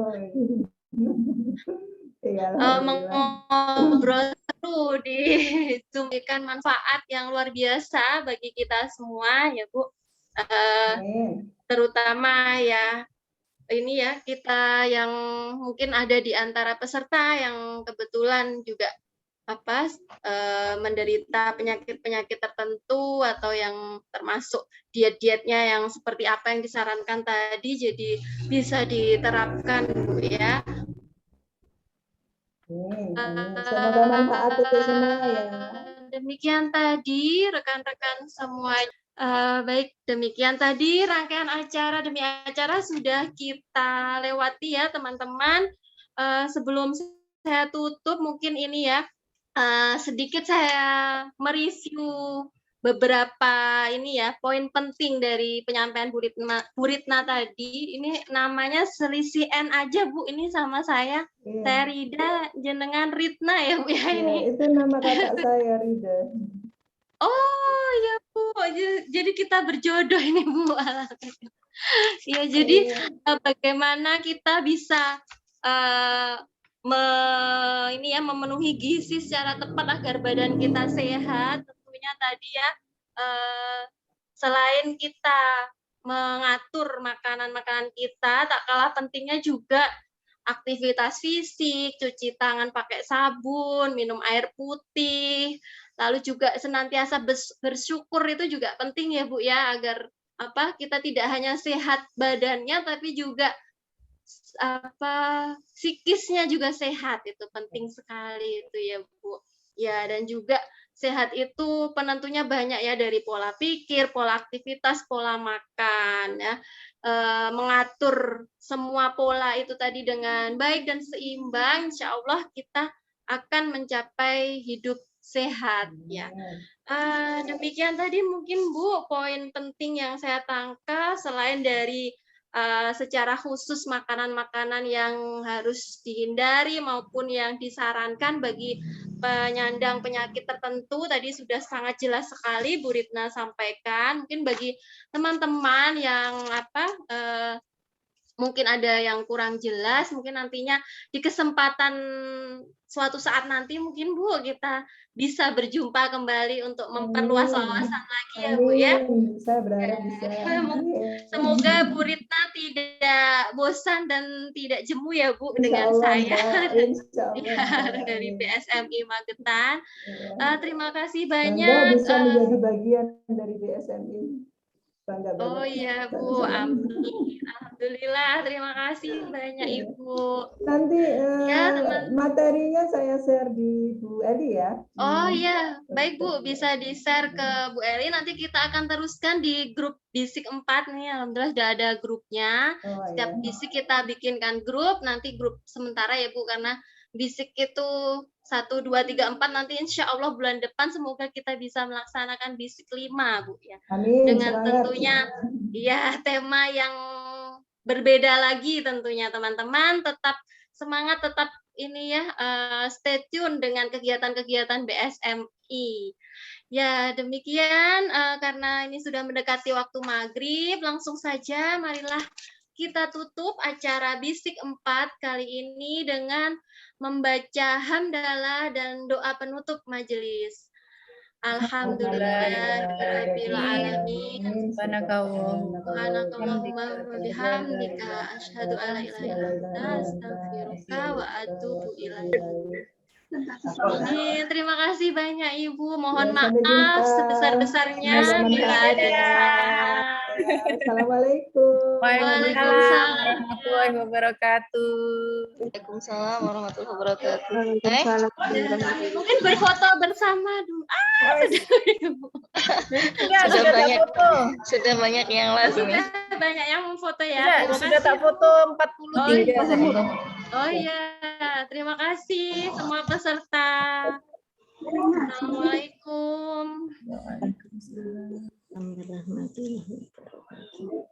mengobrol seru, disumbangkan manfaat yang luar biasa bagi kita semua ya Bu, terutama ya ini ya kita yang mungkin ada di antara peserta yang kebetulan juga menderita penyakit-penyakit tertentu atau yang termasuk diet-dietnya yang seperti apa yang disarankan tadi, jadi bisa diterapkan Bu ya. Semoga manfaat untuk semua ya. Demikian tadi rekan-rekan semua. Baik, demikian tadi rangkaian acara demi acara sudah kita lewati ya teman-teman. Sebelum saya tutup mungkin ini ya sedikit saya mereview beberapa ini ya poin penting dari penyampaian Bu Ritna tadi. Ini namanya selisih N aja Bu, ini sama saya. Saya Rida, jenengan Ritna ya Bu ya ini. Itu nama kakak saya Rida. Oh ya Bu, jadi kita berjodoh ini Bu. Ya jadi bagaimana kita bisa memenuhi gizi secara tepat agar badan kita sehat. Tentunya tadi ya selain kita mengatur makanan-makanan kita, tak kalah pentingnya juga aktivitas fisik, cuci tangan pakai sabun, minum air putih, lalu juga senantiasa bersyukur itu juga penting ya Bu ya, agar kita tidak hanya sehat badannya tapi juga psikisnya juga sehat, itu penting sekali itu ya Bu. Ya, dan juga sehat itu penentunya banyak ya, dari pola pikir, pola aktivitas, pola makan ya. Mengatur semua pola itu tadi dengan baik dan seimbang, insya Allah kita akan mencapai hidup sehat ya. Demikian tadi mungkin Bu poin penting yang saya tangkap, selain dari secara khusus makanan-makanan yang harus dihindari maupun yang disarankan bagi penyandang penyakit tertentu tadi sudah sangat jelas sekali Bu Ritna sampaikan. Mungkin bagi teman-teman yang mungkin ada yang kurang jelas, mungkin nantinya di kesempatan suatu saat nanti mungkin Bu kita bisa berjumpa kembali untuk memperluas wawasan lagi ya Bu ya. Saya berharap bisa. Semoga Bu Ritna tidak bosan dan tidak jemu ya Bu dengan saya dari BSMI Magetan. Terima kasih banyak. Bisa menjadi bagian dari BSMI. Oh iya Bu, amin. Alhamdulillah, terima kasih banyak Ibu. Nanti materinya saya share di Bu Eli ya. Oh iya, baik Bu, bisa di-share ke Bu Eli. Nanti kita akan teruskan di grup Bisik 4 nih. Alhamdulillah sudah ada grupnya. Setiap Bisik kita bikinkan grup, nanti grup sementara ya Bu, karena Bisik itu 1, 2, 3, 4 nanti insya Allah bulan depan semoga kita bisa melaksanakan Bisik 5 Bu ya. Amin, dengan tentunya ya tema yang berbeda lagi tentunya teman-teman, tetap semangat, tetap ini ya stay tune dengan kegiatan-kegiatan BSMI. Ya, demikian karena ini sudah mendekati waktu maghrib, langsung saja marilah kita tutup acara Bisik 4 kali ini dengan membaca hamdalah dan doa penutup majelis. Alhamdulillahirabbil alamin. Subhanakallahumma wa bihamdika asyhadu an la ilaha illa anta astaghfiruka wa atubu ilaik. Amin. Terima kasih banyak Ibu. Mohon maaf sebesar-besarnya bila ada kesalahan. Assalamualaikum. Waalaikumsalam warahmatullahi wabarakatuh. Waalaikumsalam warahmatullahi wabarakatuh. Mungkin berfoto bersama dulu. Sudah banyak foto. Sudah banyak yang langsung. Sudah banyak yang memfoto ya. Sudah tak foto 43. Oh iya, terima kasih semua peserta. Assalamualaikum. Waalaikumsalam warahmatullahi wabarakatuh.